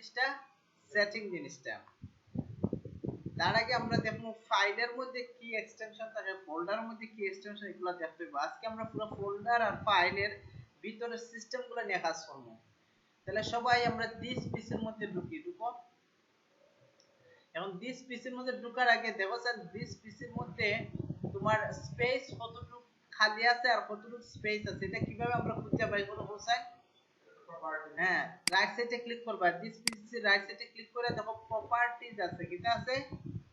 জিনিসটা সেটিং জিনিসটা। তার আগে আমরা দেখব ফাইলের মধ্যে কি এক্সটেনশন থাকে, ফোল্ডারের মধ্যে কি এক্সটেনশন, এগুলো দেখতে হবে। আজকে আমরা পুরো ফোল্ডার আর ফাইলের ভিতরের সিস্টেমগুলো নিয়ে কাজ করব। তাহলে সবাই আমরা দিস পিসির মধ্যে ঢুকো। এখন দিস পিসির মধ্যে ঢোকার আগে দেখো স্যার, দিস পিসির মধ্যে তোমার স্পেস কতটুকু খালি আছে আর কতটুকু স্পেস আছে, এটা কিভাবে আমরা খুঁজে পাই বলো হোসেন? হ্যাঁ, রাইট সাইডে ক্লিক করবা, দিস পিসি রাইট সাইডে ক্লিক করে দেখো প্রপার্টিজ আছে, কিটা আছে?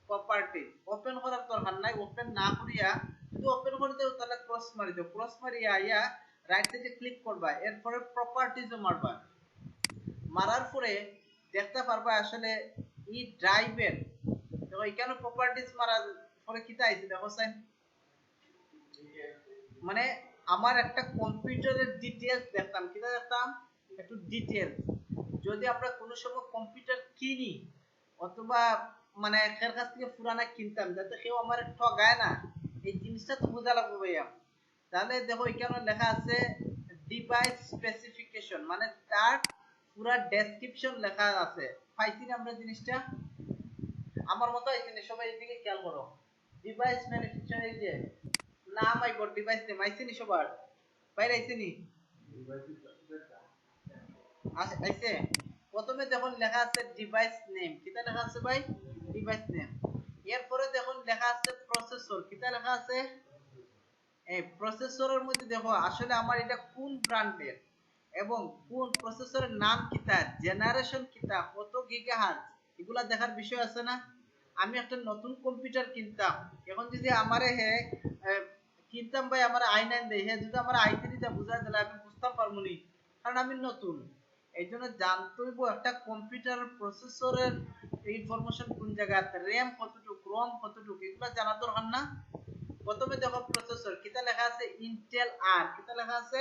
প্রপার্টিজ। ওপেন করার দরকার নাই, ওপেন না করিয়া যদি ওপেন করে দাও তাহলে ক্রস মারি দাও, ক্রস মারিয়া আইয়া রাইট সাইডে ক্লিক করবা, এরপরে প্রপার্টিজও মারবা। মারার পরে দেখতে পারবা আসলে এই ড্রাইভের দেখো এখানে প্রপার্টিজ মারার পরে কিটা আইছে দেখো স্যার, মানে আমার একটা কম্পিউটারের ডিটেইলস দেখতাম, কিটা দেখতাম? একটু ডিটেইলস। যদি আমরা কোনো সময় কম্পিউটার কিনি অথবা মানে এর কাছ থেকে পুরানা কিনতাম, যাতে কেউ আমার ঠগায় না, এই জিনিসটা তো বোঝা লাগবে ভাইয়া। তাহলে দেখো এখানে লেখা আছে ডিভাইস স্পেসিফিকেশন, মানে তার পুরা ডেসক্রিপশন লেখা আছে। পাইছি না আমরা জিনিসটা? আমার মতো এই জিনিস সবাই এদিকে খেয়াল করো। ডিভাইস ম্যানুফ্যাকচার, এই যে নাম আইবো, ডিভাইস নেম আইছেনি সবার? বাইরে আইছেনি? আইছে। প্রথমে দেখুন লেখা আছে ডিভাইস নেম, কিটা লেখা আছে ভাই? Device name. এরপরে দেখুন লেখা আছে প্রসেসর, কিটা লেখা আছে? এই প্রসেসরের মধ্যে দেখো আসলে আমার এটা কোন ব্র্যান্ডের এবং কোন প্রসেসরের নাম কিটা, জেনারেশন কিটা, কত গিগাহার্টজ, এগুলা দেখার বিষয় আছে না? আমি একটা নতুন কম্পিউটার কিনতাম, এখন যদি আমারে হে কিনতাম ভাই আমার i9 দেই, হে যদি আমার i3 টা বুঝাই দিলে আমি বুঝতাম পারবো নি, কারণ আমি নতুন। এইজন্য জানতে হইব একটা কম্পিউটার প্রসেসরের ইনফরমেশন কোন জায়গায় আছে, র‍্যাম কতটুকু, রম কতটুকু, এগুলা জানা দরকার না? প্রথমে দেখো প্রসেসর, কিটা লেখা আছে? ইন্টেল আর, কিটা লেখা আছে?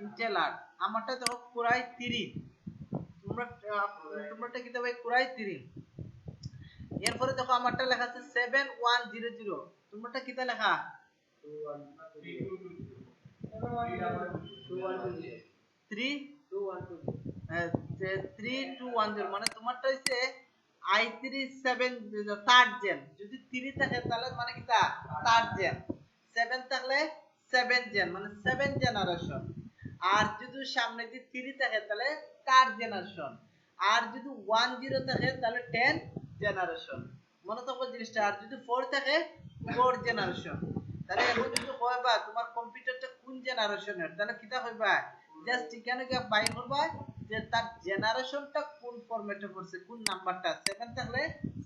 ইন্টেল আর। আমারটা দেখো কোরাই 3, তোমরাটা কিটা ভাই? কোরাই 3। এরপরে দেখো আমারটা লেখা আছে 7100, তোমরাটা কিটা লেখা? 3210, মানে তোমারটা হইছে i3 7 থার্ড জেন। যদি 3 থাকে তাহলে মানে কিটা? Third gen. 7 থাকলে 7 জেন, মানে 7 জেনারেশন। আর যদি সামনে যদি 3 থাকে তাহলে থার্ড জেনারেশন। আর যদি 10 থাকে তাহলে 10 জেনারেশন। মনে থাকবে জিনিসটা। আর যদি 4 থাকে 4 জেনারেশন। তাহলে এখন যদি কইবা তোমার কম্পিউটারটা কোন জেনারেশনের, তাহলে কিটা কইবা? জাস্ট এখানে গিয়ে বাইর করবা যে তার জেনারেশনটা কোন ফরম্যাটে পড়ছে, কোন নাম্বারটা। 7 থাকলে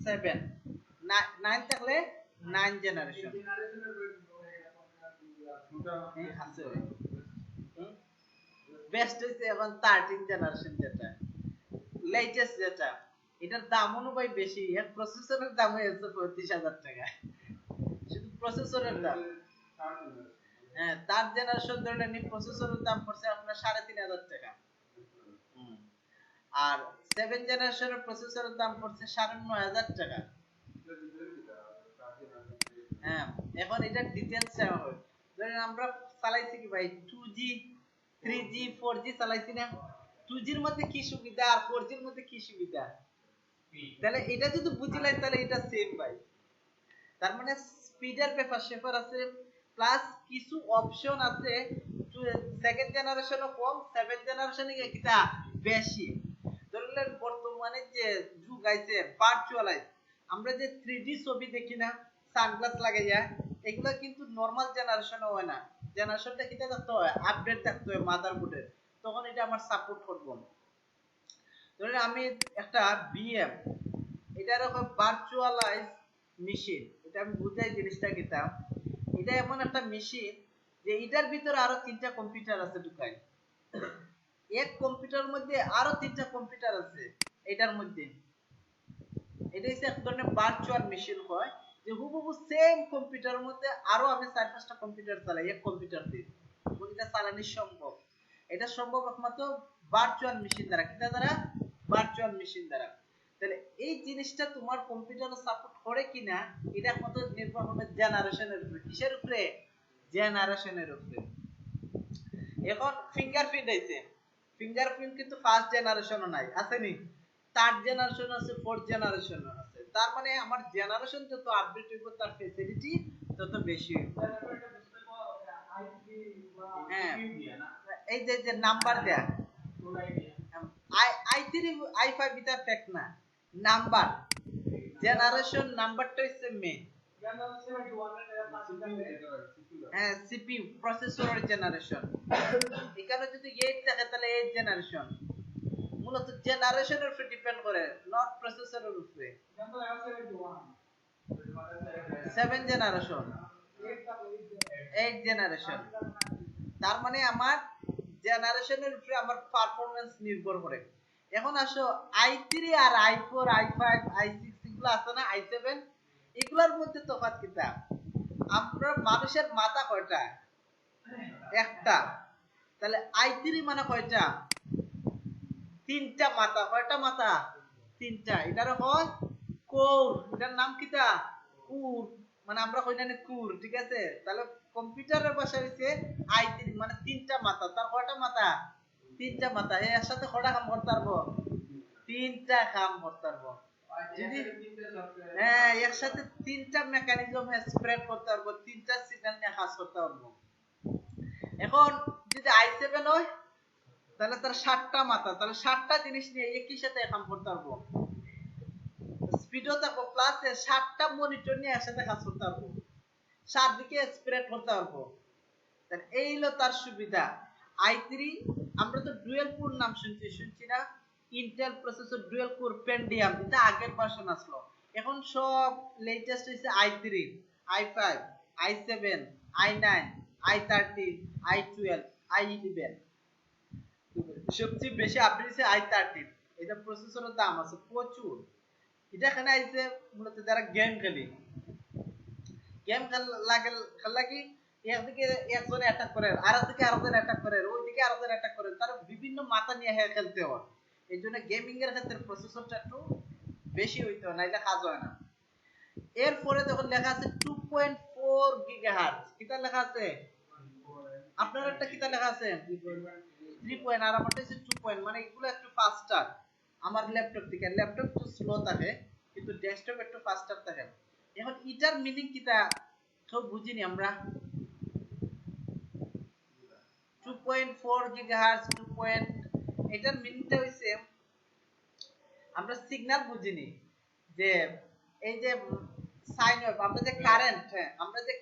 7, 9 থাকলে 9 জেনারেশন। আছে বেস্ট হইছে এখন 13 জেনারেশন, যেটা লেটেস্ট, যেটা এটার দাম অনুযায়ী বেশি, এর প্রসেসরের দাম হয়েছে 35,000 টাকা, শুধু প্রসেসরের দাম। হ্যাঁ, তার জেনারেশন ধরে নেন প্রসেসরের দাম পড়ছে আপনার 3,500 টাকা। আর 7 জেনারেশনের প্রসেসরের দাম পড়ছে 9,500 টাকা। হ্যাঁ, এখন এটা ডিটেইলস চাওয়া হয়। ধরেন আমরা চালাইছি কি ভাই 2G 3G 4G চালাইছি না, 2G এর মধ্যে কি সুবিধা আর 4G এর মধ্যে কি সুবিধা, তাহলে এটা যদি বুঝিলাই তাহলে এটা সেম ভাই। তার মানে স্পিডের ব্যাপার সেপার আছে, প্লাস কিছু অপশন আছে সেকেন্ড জেনারেশনও কম, 7 জেনারেশনে কিটা বেশি। ধরলেন বর্তমানে যে যুগ আইছে ভার্চুয়ালাইজ, আমরা যে 3D ছবি দেখি না সানগ্লাস লাগাইয়া, এগুলা কিন্তু নরমাল জেনারেশনে হয় না। জেনারেশনটা কিটা থাকতে হয়? আপডেট থাকতে হয় মাদারবোর্ডের, তখন এটা আমার সাপোর্ট করব। ধরেন আমি একটা বিএম, এটা এরকম ভার্চুয়ালাইজ মেশিন, এটা আমি বুঝাই জিনিসটা কিটা। এটা এমন একটা মেশিন যে এটার ভিতরে আরো 3টা কম্পিউটার আছে ঢুকাই, এক কম্পিউটারের মধ্যে আরো 3টা কম্পিউটার আছে এটার মধ্যে। এটা হচ্ছে এক ধরনের ভার্চুয়াল মেশিন হয়, যে হুবহু সেম কম্পিউটারের মধ্যে আরো আমি 4-5টা কম্পিউটার চালাই এক কম্পিউটার দিয়ে। এটা চালানো সম্ভব, এটা সম্ভব একমাত্র ভার্চুয়াল মেশিন দ্বারা। কিটা দ্বারা? ভার্চুয়াল মেশিন দ্বারা। তাহলে এই জিনিসটা তোমার কম্পিউটারে সাপোর্ট করে কিনা এটা একমাত্র নির্ভর হবে জেনারেশনের উপরে। কিসের উপরে? জেনারেশনের উপরে। এখন ফিঙ্গারপ্রিন্ট আইছে, ফিঙ্গারপ্রিন্ট কিন্তু ফার্স্ট জেনারেশনও নাই, আছে নি? থার্ড জেনারেশন আছে, ফোর্থ জেনারেশন আছে। তার মানে আমার জেনারেশন যত আপডেট হইব তার ফ্যাসিলিটি তত বেশি হইব। হ্যাঁ, এই যে নাম্বার দেয়া i3 i5 এটা ফ্যাক্ট না, নাম্বার জেনারেশন নাম্বারটা হচ্ছে মেইন। হ্যাঁ, সিপিইউ প্রসেসর জেনারেশন। এখানে যদি 8 থাকে তাহলে 8 জেনারেশন। মূলত জেনারেশনের উপরে ডিপেন্ড করে, নট প্রসেসরের উপরে। 7 জেনারেশন, 8 জেনারেশন। তার মানে আমার জেনারেশনের উপরে আমার পারফরম্যান্স নির্ভর করে। এখন আসো i3 আর i4 i5 i6 এগুলো আছে না, i7, এগুলোর মধ্যে তফাৎ কিটা? আমরা মানুষের মাথা কয়টা? একটা। তাহলে i3 মানে কয়টা? তিনটা মাথা। কয়টা মাথা? তিনটা। এটার হয় কোর, এটার নাম কিটা? কোর। মানে আমরা কই না কোর, ঠিক আছে? তাহলে কম্পিউটারের ভাষা হইছে i3 মানে তিনটা মাথা। তার কয়টা মাথা? তিনটা মাথা। এর সাথে কয়টা কাম করতে পারবো? তিনটা কাম করতে পারবো। যদি হ্যাঁ, একসাথে তিনটা মেকানিজম স্প্রেড করতে পারবো, তিনটা সিগন্যাল নিয়ে কাজ করতে পারবো। এখন যদি i7 হয় তাহলে তার 7টা মাথা, তাহলে 7টা জিনিস নিয়ে একই সাথে কাম করতে পারবো। স্পিডও থাকবো প্লাস 7টা মনিটর নিয়ে একসাথে কাজ করতে পারবো, 7 দিকে স্প্রেড করতে পারবো। তাহলে এই হলো তার সুবিধা। i3 আমরা তো ডুয়াল কোর নাম শুনছি না, Intel processor dual core Pentium, এটা আগের ভার্সন আসলো। এখন সব লেটেস্ট হইছে i3 i5 i7 i9 i13 i12 i11। সবচেয়ে বেশি আপডেট হচ্ছে i13। এটা প্রসেসরের দাম আছে প্রচুর। এটা এখানে আইছে মূলত যারা গেম খেলে, গেম খেলা কি একদিকে একজন অ্যাটাক করে, আরেকদিকে আরেকজন অ্যাটাক করে, ওইদিকে আরেকজন অ্যাটাক করে, তার বিভিন্ন মাথা নিয়ে খেলতে হয়। এই জন্য গেমিং এর ক্ষেত্রে প্রসেসরটা একটু বেশি হইতে হয়, নাইলে কাজ হয় না। এরপরে যখন লেখা আছে 2.4 গিগাহার্টজ, কিটা লেখা আছে? আপনার একটা কিটা লেখা আছে 3 পয়েন্ট, আর আমারটা হচ্ছে 2 পয়েন্ট, মানে এগুলো একটু ফাস্টার আমার ল্যাপটপ থেকে। ল্যাপটপ একটু স্লো থাকে কিন্তু ডেস্কটপ একটু ফাস্টার থাকে। এখন এটার মিনিং কিটা কেউ বুঝিনি আমরা। 2.4 গিগাহার্টজ 2 পয়েন্ট, এটার মিনিংটা হইছে আমরা সিগন্যাল বুঝিনি যে এই যে সাইন ওয়েভ, আমরা যে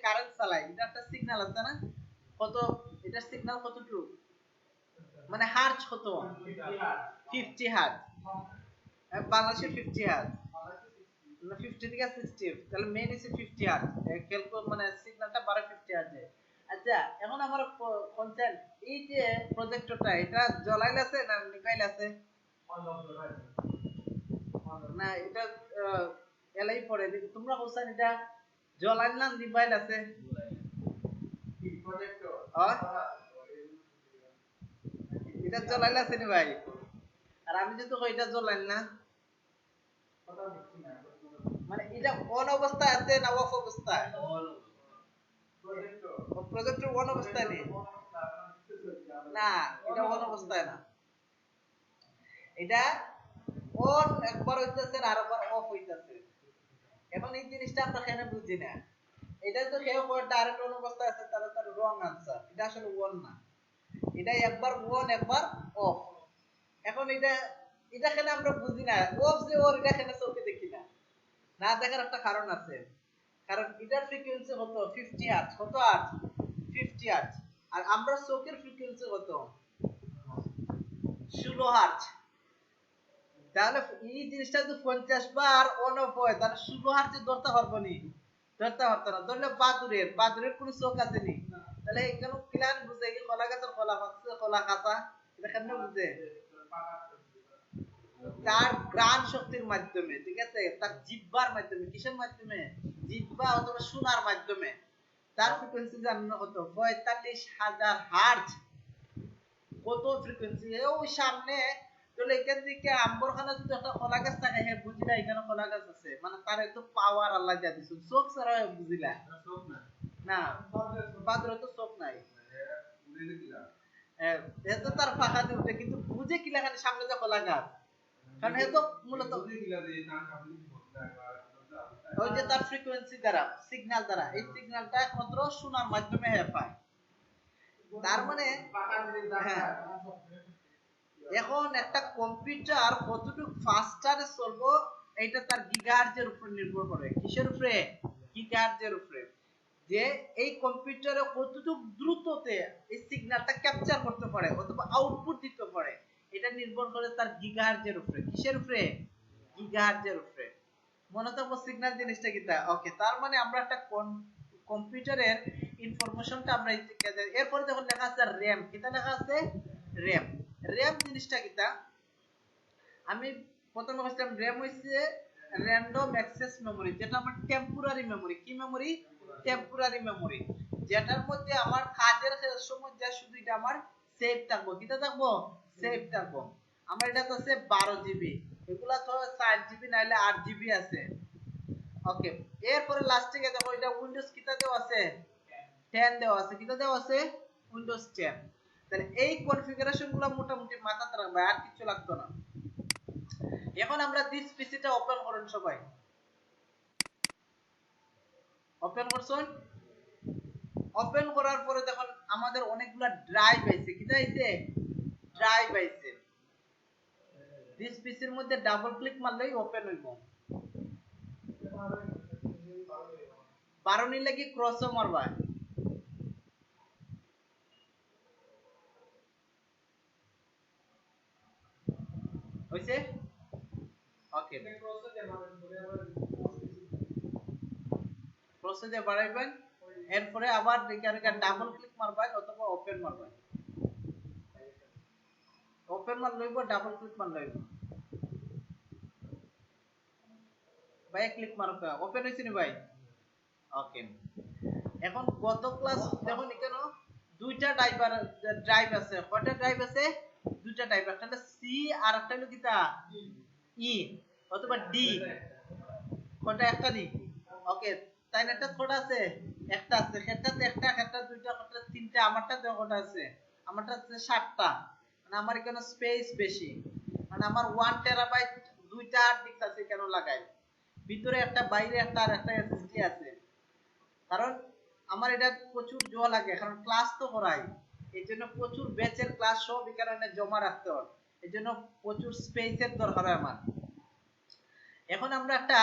কারেন্ট চালাই, এটা একটা সিগন্যাল আছে না, কত এটার সিগন্যাল কতটুকু, মানে হার্জ কত? 50 হার্জ। বাংলাদেশে 50 হার্জ না, 50 থেকে 60, তাহলে মেইন হচ্ছে 50 হার্জ। মানে সিগন্যালটা 50 হার্জে। আচ্ছা, এখন আমার কনসেন্ট এই যে প্রজেক্টরটা, এটা জ্বলাইল আছে না নিভাইল আছে? না, এটা এলাই পড়ে। তোমরা বলছেন এটা জ্বলাইল না নিভাইল আছে? এটা জ্বলাইল আছে নি ভাই? আর আমি যদি কই এটা জ্বলাইল না, মানে এটা অন অবস্থায় আছে না অফ অবস্থায়? প্রজেক্টর অন অবস্থায় নেই না, এটা অন অবস্থায় না, এটা অন একবার হইতাছে আর একবার অফ হইতাছে। এখন এই জিনিসটা আমরা কেন বুঝি না? এটা তো কেউ ডাইরেক্ট অন অবস্থায় আছে, তাহলে তার রং আনসার। এটা আসলে অন না, এটা একবার অন একবার অফ। এখন এটা কেন আমরা বুঝি না? অফ যে ওর, এটা কেন চোখে দেখি না? না দেখার একটা কারণ আছে। কারণ এটার ফ্রিকোয়েন্সি কত? 50 হার্জ। কত হার্জ? 50 হার্জ। আর আমরা চোখের ফ্রিকোয়েন্সি কত? 16 হার্জ। তাহলে এই জিনিসটা যদি 50 বার অন অফ হয়, তাহলে 16 হার্জে ধরতে পারবো নি? ধরতে পারতো না। ধরলে বাদুরের কোনো চোখ আছে নি? তাহলে এখানে ক্লিয়ার বুঝে কি কলা গাছের কলা পাচ্ছে, কলা কাঁচা, এটা কেমনে বুঝে? তার ঘ্রাণ শক্তির মাধ্যমে, ঠিক আছে, তার জিহ্বার মাধ্যমে। কিসের মাধ্যমে? জিহ্বা অথবা শোনার মাধ্যমে। তার ফ্রিকোয়েন্সি জানো কত? 45,000 হার্জ। কত ফ্রিকোয়েন্সি! ওই সামনে তাহলে এখান থেকে আম্বরখানা যদি একটা কলা গাছ থাকে, হ্যাঁ বুঝিলা এখানে কলা গাছ আছে, মানে তার এত পাওয়ার আল্লাহ যা দিছে। চোখ ছাড়া বুঝিলা না, বাদরে তো চোখ নাই, এত তার ফাঁকা দিয়ে উঠে, কিন্তু বুঝে কি লাগানি সামনে যে কলা গাছ, কারণ এত মূলত ওই যে তার ফ্রিকোয়েন্সি দ্বারা সিগন্যাল দ্বারা এই সিগন্যালটা একমাত্র শোনার মাধ্যমে পায় তার মানে হ্যাঁ এখন একটা কম্পিউটার কতটুকু ফাস্টারে চলবো এটা তার গিগাহার্জের উপর নির্ভর করে কিসের উপরে গিগাহার্জের উপরে যে এই কম্পিউটারে কতটুকু দ্রুততে এই সিগন্যালটা ক্যাপচার করতে পারে অথবা আউটপুট দিতে পারে এটা নির্ভর করে তার গিগাহার্জের উপরে কিসের উপরে গিগাহার্জের উপরে মনে থাকবো সিগন্যাল জিনিসটা কিটা ওকে তার মানে আমরা একটা কম্পিউটারের ইনফরমেশনটা আমরা এরপরে যখন লেখা আছে র‍্যাম কিটা লেখা আছে র‍্যাম র‍্যাম জিনিসটা কিটা আমি প্রথমে বলছিলাম র‍্যাম হইছে র‍্যান্ডম অ্যাক্সেস মেমরি যেটা আমার টেম্পোরারি মেমরি কি মেমরি টেম্পোরারি মেমরি যেটার মধ্যে আমার কাজের সময় যা শুধু এটা আমার সেভ থাকবো কিটা থাকবো সেভ থাকবো আমার এটা তো আছে 12 জিবি এগুলা তো 4 জিবি নাইলে 8 জিবি আছে ওকে এরপরে লাস্টে গিয়ে দেখো এটা উইন্ডোজ কিটা দেওয়া আছে 10 দেওয়া আছে কিটা দেওয়া আছে উইন্ডোজ 10 তাহলে এই কনফিগারেশন গুলো মোটামুটি মাথাতে রাখবে আর কিছু লাগতো না এখন আমরা দিস পিসিটা ওপেন করুন সবাই ওপেন করছেন ওপেন করার পরে দেখুন আমাদের অনেকগুলা ড্রাইভ আছে কি যাইছে ড্রাইভ আছে দিস পিসির মধ্যে ডাবল ক্লিক মারলেই ওপেন হইব 12 নি লাগি ক্রসও মারবা হইছে ওকে ক্রসে দিয়ে বাড়াইবেন এরপরে আবার এখানে ডাবল ক্লিক মারবেন অথবা ওপেন মারবেন ওপেন মার লইব ডাবল ক্লিক মার লইব ভাই ক্লিক মারো ওপেন হইছে নি ভাই ওকে এখন গত ক্লাস দেখুন এখানে দুইটা ড্রাইভ আছে কয়টা ড্রাইভ আছে দুইটা ড্রাইভ একটা হলো সি আর একটা হলো কিটা ই অথবা ডি কোনটা একটা নি ওকে তাই না একটা ছোট আছে একটা আছে সেটাতে একটা দুইটা একটা তিনটা আমারটা দেখো কয়টা আছে আমারটা আছে 7টা মানে আমার এখানে স্পেস বেশি মানে আমার 1 টেরাবাইট দুইটা হার্ড ডিস্ক আছে কেন লাগাই ভিতরে একটা বাইরে একটা আর একটা এসএসডি আছে কারণ আমার এটা প্রচুর জোয়া লাগে কারণ ক্লাস তো করাই এইজন্য প্রচুর ব্যাচের ক্লাস সব এই কারণে জমা রাখতে হয় এইজন্য প্রচুর স্পেসের দরকার হয় আমার এখন আমরা একটা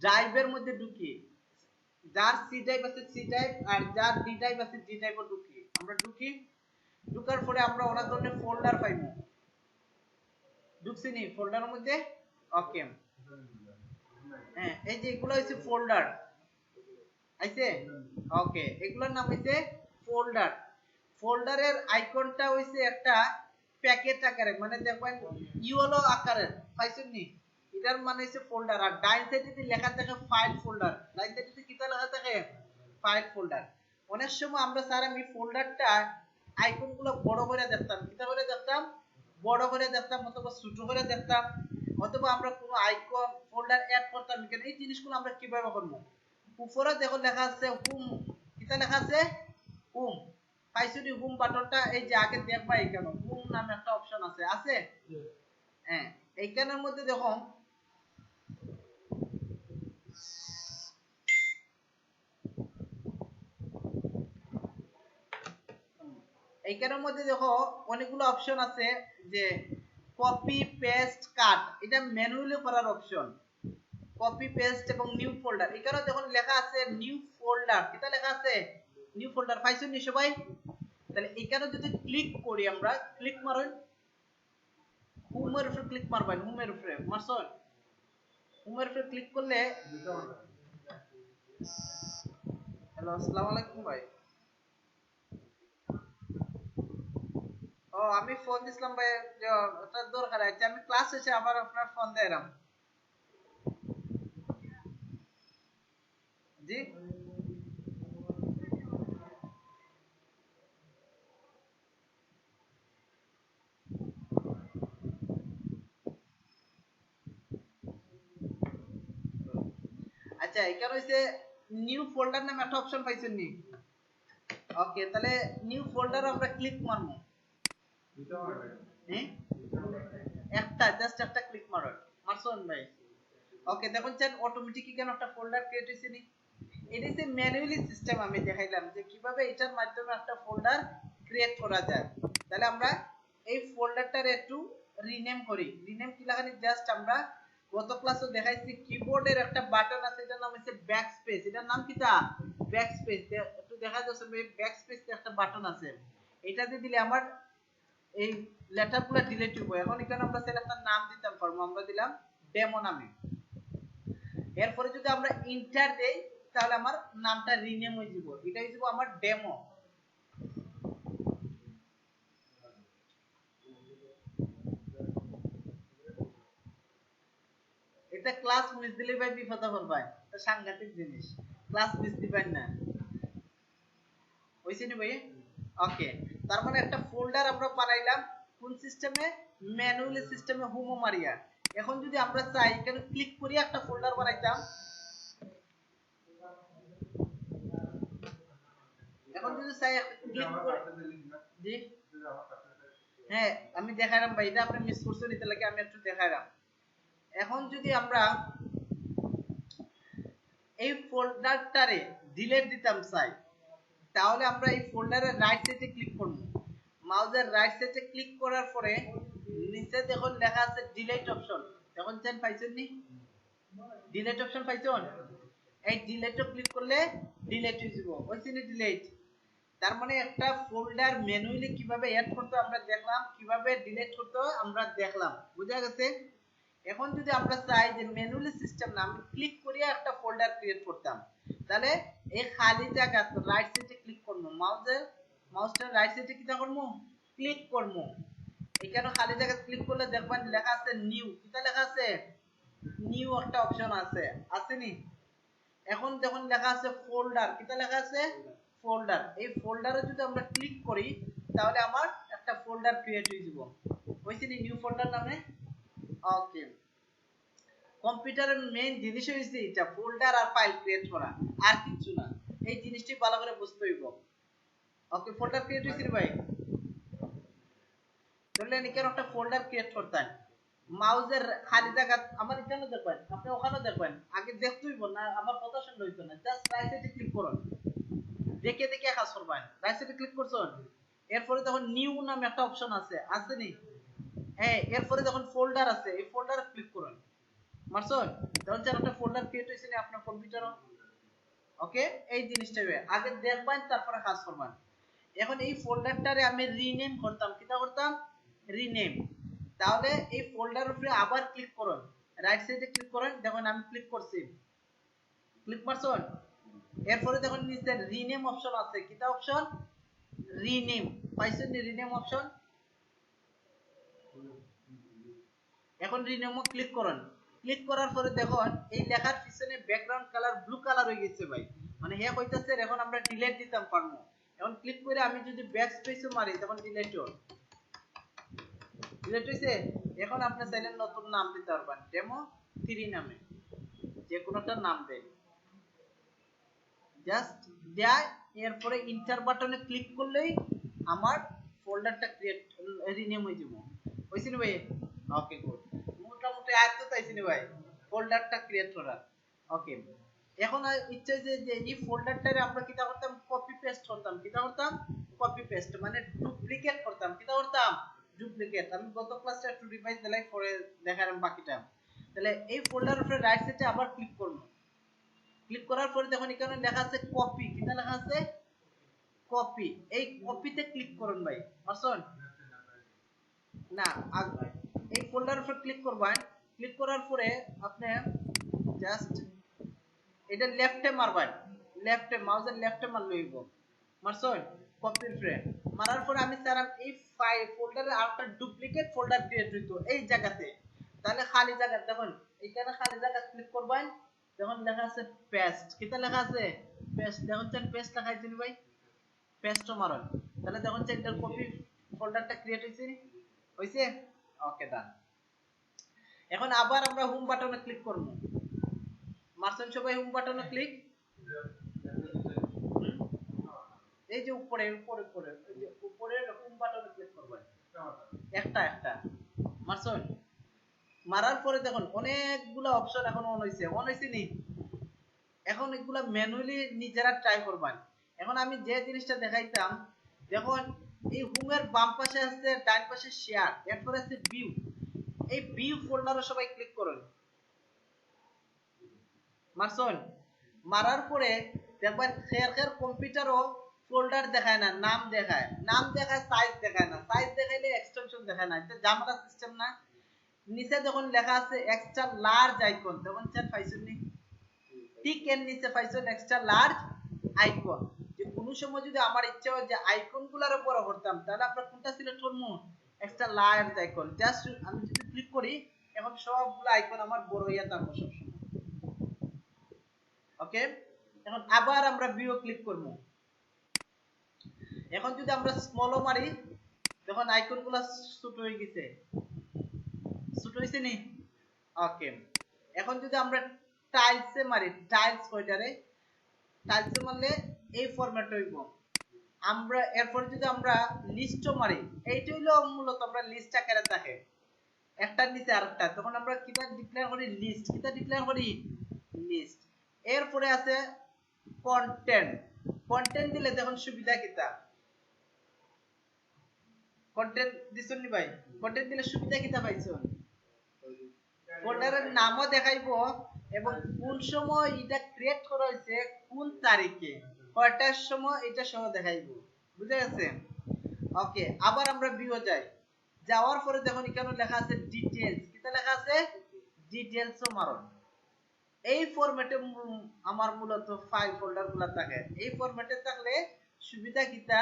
ড্রাইভের মধ্যে ঢুকি যার সি ড্রাইভ আছে সি ড্রাইভ আর যার ডি ড্রাইভ আছে ডি ড্রাইভও ঢুকি আমরা ঢুকি ঢুকার পরে আমরা অনেক ধরনের ফোল্ডার পাইবো ঢুকছি নি ফোল্ডারের মধ্যে ওকে হ্যাঁ এই যে এগুলো হচ্ছে ফোল্ডার আইছে ওকে এগুলোর নাম হইছে ফোল্ডার ফোল্ডারের আইকনটা হইছে একটা প্যাকেট আকারে মানে দেখবেন ইয়েলো আকারের পাইছেন নি এটার মানে হইছে ফোল্ডার আর ডাইন সাইডে যদি লেখা থাকে ফাইল ফোল্ডার ডাইন সাইডে যদি কিটা লেখা থাকে ফাইল ফোল্ডার অনেক সময় আমরা স্যার আমি ফোল্ডারটা আইকনগুলো বড় করে দেখতাম কিটা করে দেখতাম বড় করে দেখতাম অথবা ছোট করে দেখতাম অথবা আমরা কোনো আইকন ফোল্ডার অ্যাড করতাম এখানে এই জিনিসগুলো আমরা কিভাবে করব উপরে দেখো লেখা আছে হোম কিটা লেখা আছে হোম পাইছুনি হোম বাটনটা এই যে আগে দেখবা এখানে হোম নামে একটা অপশন আছে আছে হ্যাঁ এইখানের মধ্যে দেখো এইখানের মধ্যে দেখো অনেকগুলো অপশন আছে যে কপি পেস্ট কাট এটা ম্যানুয়ালি করার অপশন কপি পেস্ট এবং নিউ ফোল্ডার এখানে যখন লেখা আছে নিউ ফোল্ডার এটা লেখা আছে নিউ ফোল্ডার পাইছেন নি সবাই তাহলে এখানে যদি ক্লিক করি আমরা ক্লিক মারুন হোমের উপরে ক্লিক মারবেন হোমের উপরে মারছন হোমের উপরে ক্লিক করলে হ্যালো আসসালামু আলাইকুম ভাই ও আমি ফোন দিছিলাম ভাই এটা দরকার আছে আমি ক্লাস শেষে আবার আপনার ফোন দিলাম জি আচ্ছা এখানে হইছে নিউ ফোল্ডার নামে একটা অপশন পাইছেন নি ওকে তাহলে নিউ ফোল্ডার আমরা ক্লিক মারবো হ্যাঁ একটা জাস্ট একটা ক্লিক মারুন মারছুন ভাই ওকে দেখুন চান অটোমেটিক কেন একটা ফোল্ডার ক্রিয়েট হইছে নি এটা হচ্ছে ম্যানুয়ালি সিস্টেম আমি দেখাইলাম যে কিভাবে এটার মাধ্যমে একটা ফোল্ডার ক্রিয়েট করা যায় তাহলে আমরা এই ফোল্ডারটার একটু রিনেম করি রিনেম কি লাগানি জাস্ট আমরা গত ক্লাসে দেখাইছি কিবোর্ডের একটা বাটন আছে এটার নাম হচ্ছে ব্যাকস্পেস এটার নাম কিটা ব্যাকস্পেস একটু দেখা যাচ্ছে ব্যাকস্পেস এর একটা বাটন আছে এটা দিয়ে দিলে আমার এই লেটারগুলো ডিলিট হইব এখন এখানে আমরা সেটা একটা নাম দিতাম পারবো আমরা দিলাম ডেমো নামে এরপরে যদি আমরা এন্টার দেই তাহলে আমার নামটা রিনেম হয়ে যাব এটা হয়ে যাব আমার ডেমো এটা ক্লাস মিস দিলে ভাই বিপদ পড়বাই এটা সাংঘাতিক জিনিস ক্লাস মিস দিবেন না হইছে নি ভাই ওকে তার মানে একটা ফোল্ডার আমরা বানাইলাম কোন সিস্টেমে ম্যানুয়ালি সিস্টেমে হোমো মারিয়া এখন যদি আমরা চাই এখানে ক্লিক করি একটা ফোল্ডার বানাইতাম এখন যদি চাই ক্লিক করে জি হ্যাঁ আমি দেখাইলাম ভাই এটা আপনি মিস করছেন এটা লাগে আমি একটু দেখাইলাম এখন যদি আমরা এই ফোল্ডারটারে ডিলিট দিতাম চাই তাহলে আমরা এই ফোল্ডারের রাইট সাইডে ক্লিক করব মাউসের রাইট সাইডে ক্লিক করার পরে নিচে দেখুন লেখা আছে ডিলিট অপশন দেখুন চেন পাইছেন নি ডিলিট অপশন পাইছেন এই ডিলিটে ক্লিক করলে ডিলিট হয়ে যাব হইছে নি ডিলিট তার মানে একটা ফোল্ডার ম্যানুয়ালি কিভাবে এড করতে আমরা দেখলাম কিভাবে ডিলিট করতে আমরা দেখলাম বুঝা গেছে এখন যদি আমরা চাই যে ম্যানুয়ালি সিস্টেম না আমি ক্লিক করিয়া একটা ফোল্ডার ক্রিয়েট করতাম তাহলে এই খালি জায়গা রাইট সাইডে ক্লিক করব মাউসটা রাইট সাইডে কি করব ক্লিক করব এখানে খালি জায়গা ক্লিক করলে দেখবেন লেখা আছে নিউ কিটা লেখা আছে নিউ একটা অপশন আছে আসেনি এখন যখন লেখা আছে ফোল্ডার কিটা লেখা আছে ফোল্ডার এই ফোল্ডারে যদি আমরা ক্লিক করি তাহলে আমার একটা ফোল্ডার ক্রিয়েট হয়ে যাব হইছে নি নিউ ফোল্ডার নামে ওকে কম্পিউটারের মেইন জিনিস হইছে এটা ফোল্ডার আর ফাইল ক্রিয়েট করা আর কিছু না এই জিনিসটি ভালো করে বুঝতে হইব ওকে ফোল্ডার ক্রিয়েট হইছে রে ভাই তাহলে এখানে একটা ফোল্ডার ক্রিয়েট করতেন মাউসের খালি জায়গা আমার এখানে দেখবেন আপনি ওখানে দেখবেন আগে দেখতে হইব না আমার কথা শুনতে হইতো না জাস্ট রাইট সাইডে ক্লিক করুন দেখে দেখে কাজ করবেন রাইট সাইডে ক্লিক করছেন এরপরে তখন নিউ নামে একটা অপশন আছে নি হ্যাঁ এরপরে যখন ফোল্ডার আছে এই ফোল্ডারে ক্লিক করুন মারছন তখন যেন একটা ফোল্ডার ক্রিয়েট হইছে না আপনার কম্পিউটারে ওকে এই জিনিসটা আগে দেখবেন তারপরে কাজ করবেন এখন এই ফোল্ডারটারে আমি রিনেম করতাম কিটা করতাম রিনেম তাহলে এই ফোল্ডারের উপরে আবার ক্লিক করুন রাইট সাইডে ক্লিক করুন দেখুন আমি ক্লিক করছি ক্লিক মারছন এরপরে দেখুন নিচে রিনেম অপশন আছে কিটা অপশন রিনেম পাইছেন নি রিনেম অপশন এখন রিনেমে ক্লিক করুন ক্লিক করার পরে দেখুন এই লেখার পিছনে ব্যাকগ্রাউন্ড কালার ব্লু কালার হয়ে গেছে ভাই মানে হে কইতাছে এখন আমরা ডিলিট দিতাম পারবো এখন ক্লিক করে আমি যদি ব্যাক স্পেসও মারি তখন ডিলিট হবে ডিলিট হইছে এখন আপনি চাইলে নতুন নাম দিতে পারবেন ডেমো 3 নামে যে কোনো একটা নাম দেন জাস্ট দেয় এরপরে এন্টার বাটনে ক্লিক করলেই আমার ফোল্ডারটা ক্রিয়েট রিনেম হয়ে যাবে হইছে না ভাই ওকে গুড মোটামুটি আয়ত্ত তাইছি না ভাই ফোল্ডারটা ক্রিয়েট করা ওকে এখন ইচ্ছা যে এই ফোল্ডারটারে আমরা কিটা করতাম কপি পেস্ট করতাম কিটা করতাম কপি পেস্ট মানে ডুপ্লিকেট করতাম কিটা করতাম ডুপ্লিকেট আমি গত ক্লাসে একটু রিভাইজ দিলাই পরে দেখালাম বাকিটা তাহলে এই ফোল্ডারের উপরে রাইট সাইডে আবার ক্লিক করব ক্লিক করার পরে দেখুন এখানে লেখা আছে কপি কিটা লেখা আছে কপি এই কপিতে ক্লিক করুন ভাই মারছন না এই ফোল্ডারের উপর ক্লিক করবেন ক্লিক করার পরে আপনি জাস্ট এটা লেফটে মারবেন লেফটে মাউসের লেফটে মারলে হইব মারছন কপির উপরে মারার পরে আমি চাইলাম এই ফাইল ফোল্ডারে আরেকটা ডুপ্লিকেট ফোল্ডার ক্রিয়েট হইতো এই জায়গাতে তাহলে খালি জায়গা দেখুন এখানে খালি জায়গা ক্লিক করবেন দেখুন লেখা আছে পেস্ট কিটা লেখা আছে পেস্ট দেখুন চেন পেস্ট লেখা আছে ভাই পেস্টও মারুন তাহলে দেখুন চেন এর কপি ফোল্ডারটা ক্রিয়েট হইছে হইছে ওকে ডান এখন আবার আমরা হোম বাটনে ক্লিক করব মারছেন সবাই হোম বাটনে ক্লিক এই যে উপরে উপরে উপরে এই যে উপরে হোম বাটনে ক্লিক করবেন একটা একটা মারছেন মারার পরে দেখুন অনেকগুলা অপশন এখন অন হইছে নি। এখন এগুলা ম্যানুয়ালি নিজেরা ট্রাই করবেন। এখন আমি যে জিনিসটা দেখাইতাম, দেখুন এই হোমের বাম পাশে আছে, ডান পাশে শেয়ার, এরপরে আছে ভিউ। এই ভিউ ফোল্ডারে সবাই ক্লিক করুন। মারছুন, মারার পরে দেখবেন খের কম্পিউটারও ফোল্ডার দেখায় না, নাম দেখায়, নাম দেখায়, সাইজ দেখায় না, সাইজ দেখাইলে এক্সটেনশন দেখায় না। এটা জামাটা সিস্টেম না। নিচে যখন লেখা আছে এক্সট্রা লার্জ আইকন, তখন চেন পাইছুন নি, ঠিক এর নিচে পাইছুন এক্সট্রা লার্জ আইকন। যে কোনো সময় যদি আমার ইচ্ছা হয় যে আইকন গুলার বড় করতাম, তাহলে আমরা কোনটা সিলেক্ট করব, এক্সট্রা লার্জ আইকন। জাস্ট আমি যদি ক্লিক করি, এখন সবগুলো আইকন আমার বড় হইয়া থাকবে সবসময়। ওকে, এখন আবার আমরা ভিউ ক্লিক করব। এখন যদি আমরা স্মলও মারি, তখন আইকন গুলা ছোট হয়ে গেছে, ছোট হইছে নি। ওকে, এখন যদি আমরা টাইলসে মারি, টাইলস কয়টারে, টাইলসে মারলে এই ফরম্যাট হইব। আমরা এরপর যদি আমরা লিস্টও মারি, এইটা হইলো মূলত আমরা লিস্ট আকারে থাকে, একটা নিচে আরেকটা, তখন আমরা কিটা ডিক্লেয়ার করি, লিস্ট। কিটা ডিক্লেয়ার করি, লিস্ট। এরপরে আছে কন্টেন্ট। কন্টেন্ট দিলে দেখুন সুবিধা কিটা, কন্টেন্ট দিছুন নি ভাই, কন্টেন্ট দিলে সুবিধা কিটা পাইছুন, ফোল্ডারের নামও দেখাইবো এবং কোন সময় এটা ক্রিয়েট করা হয়েছে, কোন তারিখে, কয়টার সময়, এটা সহ দেখাইবো। বুঝা গেছে? ওকে, আবার আমরা ভিউ যাই, যাওয়ার পরে দেখুন এখানে লেখা আছে ডিটেইলস। কিটা লেখা আছে, ডিটেইলসও মারুন। এই ফরম্যাটে আমার মূলত ফাইল ফোল্ডার গুলা থাকে। এই ফরম্যাটে থাকলে সুবিধা কিটা,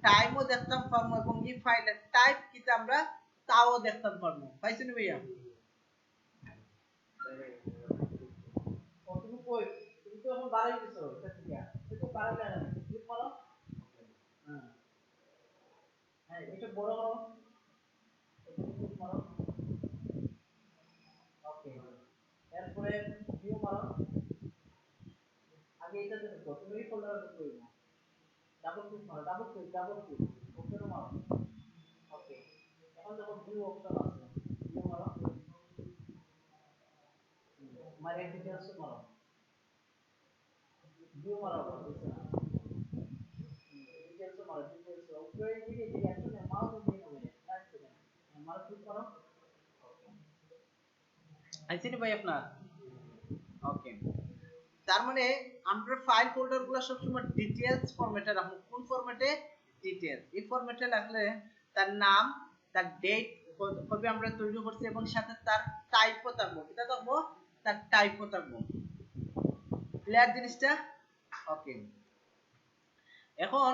টাইমও দেখতাম পারবো এবং এই ফাইলের টাইপ কিটা আমরা তাও দেখতাম পারবো। পাইছেন ভাইয়া? তুমি কই, তুমি তো এখন বাড়াই দিছো এটা থেকে, এটা বাড়াইলে না, ক্লিক করো। হ্যাঁ হ্যাঁ, এটা বড় করো, এটা ক্লিক করো। ওকে, এরপরে ভিউ মারো, আগে এটা দেখো, তুমি এই ফোল্ডারে ঢুকো, ডাবল ক্লিক মারো, ডাবল ক্লিক, ওকে মারো। ওকে, এখন দেখো ভিউ অপশন আছে, ভিউ মারো, মারে ডিটেইলস মারো, ভিউ মারো, ডিটেইলস মারো, ডিটেইলস উপরে দিকে যে অ্যাকশন মাউস দিয়ে হবে, এক সেকেন্ড মারো, ক্লিক করো। আইসিনি ভাই আপনার? ওকে, তার মানে আমরা ফাইল ফোল্ডার গুলো সবসময় ডিটেইলস ফরম্যাটে রাখবো। কোন ফরম্যাটে, ডিটেইলস। এই ফরম্যাটে রাখলে তার নাম, তার ডেট, কবে আমরা তৈরি করছি এবং সাথে তার টাইপও থাকবো। এটা থাকবো, তার টাইপও থাকবো। ক্লিয়ার জিনিসটা? ওকে, এখন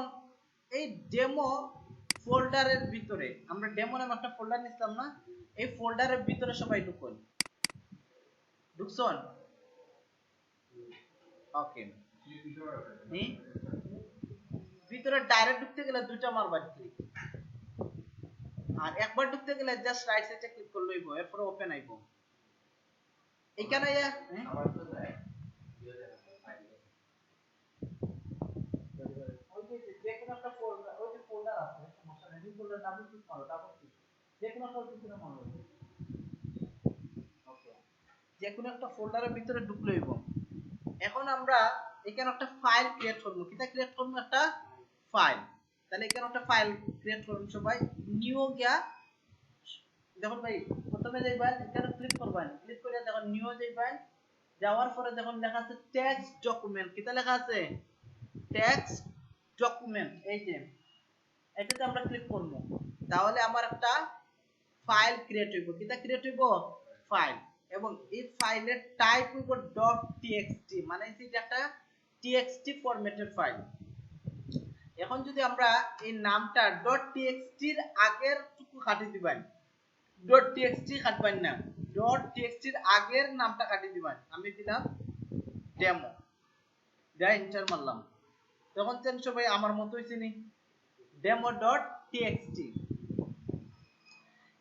এই ডেমো ফোল্ডারের ভিতরে আমরা ডেমো নামে একটা ফোল্ডার নিছিলাম না, এই ফোল্ডারের ভিতরে সবাই ঢুকুন। ঢুকছন? ওকে, ভিতরে ডাইরেক্ট ঢুকতে গেলে দুইটা মারবা ক্লিক, আর একবার ঢুকতে গেলে জাস্ট রাইট সাইডে ক্লিক করলেই হবে, এরপর ওপেন আইব। এখানে আবার তো যায় ওই যে কোনো একটা ফোল্ডার, ওই যে ফোল্ডার আছে, সমস্যা নেই, ফোল্ডার ডাবল ক্লিক করো, ডাবল ক্লিক, যে কোনো একটা ভিতরে মারো। ওকে, যে কোনো একটা ফোল্ডারের ভিতরে ঢুকলেই হবে। এখন আমরা এখানে একটা ফাইল ক্রিয়েট করব। কিটা ক্রিয়েট করব, একটা ফাইল। তাহলে এখানে একটা ফাইল ক্রিয়েট করুন সবাই। নিউ গিয়া দেখুন ভাই, প্রথমে যাইবেন, এখানে ক্লিক করবেন, ক্লিক করে দেখুন নিউ যাইবেন, যাওয়ার পরে দেখুন লেখা আছে টেক্সট ডকুমেন্ট। কিটা লেখা আছে, টেক্সট ডকুমেন্ট। এই যে এটাতে আমরা ক্লিক করব, তাহলে আমার একটা ফাইল ক্রিয়েট হইব। কিটা ক্রিয়েট হইব, ফাইল। এবং এই ফাইলের টাইপ হইব .txt, মানে এটা একটা txt ফরম্যাটের ফাইল। এখন যদি আমরা এই নামটা .txt এর আগের টুকু কাটি দিবেন, .txt কাটবেন না, .txt এর আগের নামটা কাটি দিবেন। আমি দিলাম ডেমো, যা এন্টার মারলাম, তখন চেন সবাই আমার মতো হইছে নি, demo.txt।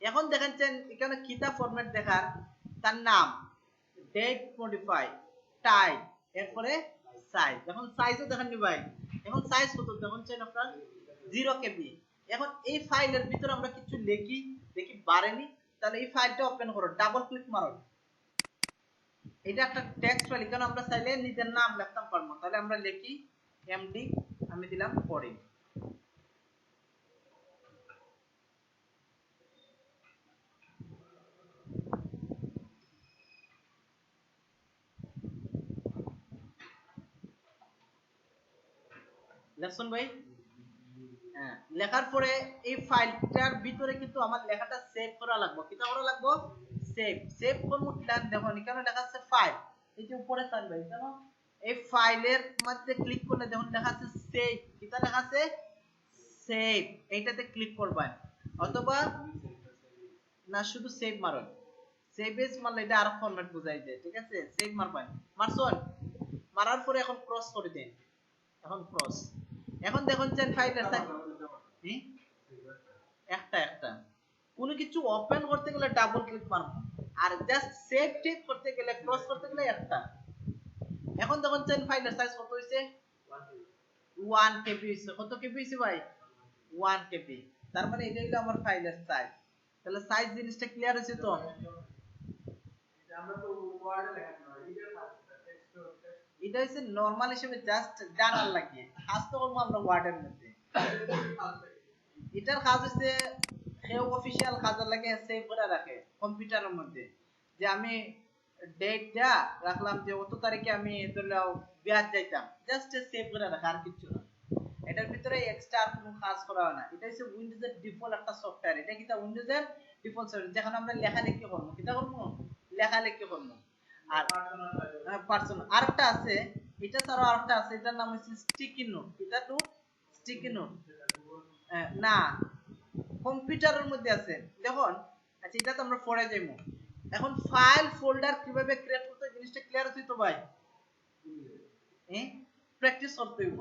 এখন দেখেন এখানে কিতা ফরম্যাট দেখার, তার নাম, ডেট মডিফাই, টাইপ, এরপরে সাইজ। এখন সাইজও দেখেন নি ভাই, এখন সাইজ কত দেখুন চাই আপনার 0 KB। এখন এই ফাইলের ভিতরে আমরা কিছু লিখি, দেখি বাড়েনি, তাহলে এই ফাইলটা ওপেন করো, ডাবল ক্লিক মারো। এটা একটা টেক্সট ফাইল, কারণ আমরা চাইলে নিজের নাম লিখতাম পারবো। তাহলে আমরা লিখি এমডি, আমি দিলাম কোডিং। লেখছেন ভাই? হ্যাঁ, লেখার পরে এই ফাইলটার ভিতরে কিন্তু আমার লেখাটা সেভ করা লাগবে। কিটা করা লাগবে? সেভ করব। দেখো এখানে লেখা আছে ফাইল, এই যে উপরে চান ভাই কেন, এই ফাইলের মধ্যে ক্লিক করলে দেখুন লেখা আছে সেভ। কিটা লেখা আছে? সেভ। এইটাতে ক্লিক করবেন, অথবা না শুধু সেভ মারুন। সেভ এজ মারলে এটা আরো ফরম্যাট বোঝাই যায়, ঠিক আছে? সেভ মারবেন, মারছুন, মারার পরে এখন ক্রস করে দেন। এখন ক্রস, এখন দেখুন চেন ফাইলের সাইজ একটা একটা। কোনো কিছু ওপেন করতে গেলে ডাবল ক্লিক মারবো, আর জাস্ট সেভ টেপ করতে গেলে, ক্রস করতে গেলে একটা। এখন দেখুন চেন ফাইলের সাইজ কত হইছে? 1 কেবি হইছে। কত কেবি হইছে ভাই? 1 কেবি। তার মানে এটা হলো আমার ফাইলের সাইজ। তাহলে সাইজ জিনিসটা ক্লিয়ার হইছে তো? আমরা তো ওয়ার্ডে লেখা না, এটা হচ্ছে নরমাল হিসেবে জাস্ট জানার লাগে, কাজ তো করবো আমরা ওয়ার্ডের মধ্যে। এটার কাজ হচ্ছে কেউ অফিশিয়াল কাজের লাগে সেভ করে রাখে কম্পিউটারের মধ্যে, যে আমি ডেটটা রাখলাম যে অত তারিখে আমি ধরলাম বিয়ার যাইতাম, জাস্ট সেভ করে রাখা, আর কিছু না। এটার ভিতরে এক্সট্রা আর কোনো কাজ করা হয় না। এটা হচ্ছে উইন্ডোজের ডিফল্ট একটা সফটওয়্যার। এটা কিটা উইন্ডোজের ডিফল্ট সফটওয়্যার, যেখানে আমরা লেখালেখি করব। কিটা করব? লেখালেখি করব। আর পার্সোনাল আরেকটা আছে, এটা ছাড়াও আরেকটা আছে, এটার নাম হচ্ছে স্টিকি নোট। এটা তো স্টিকি নোট না, কম্পিউটারের মধ্যে আছে দেখুন। আচ্ছা, এটা তো আমরা পড়ে যাইব। এখন ফাইল ফোল্ডার কিভাবে ক্রিয়েট করতে হয় জিনিসটা ক্লিয়ার হচ্ছে তো ভাই? প্র্যাকটিস করতে হইব,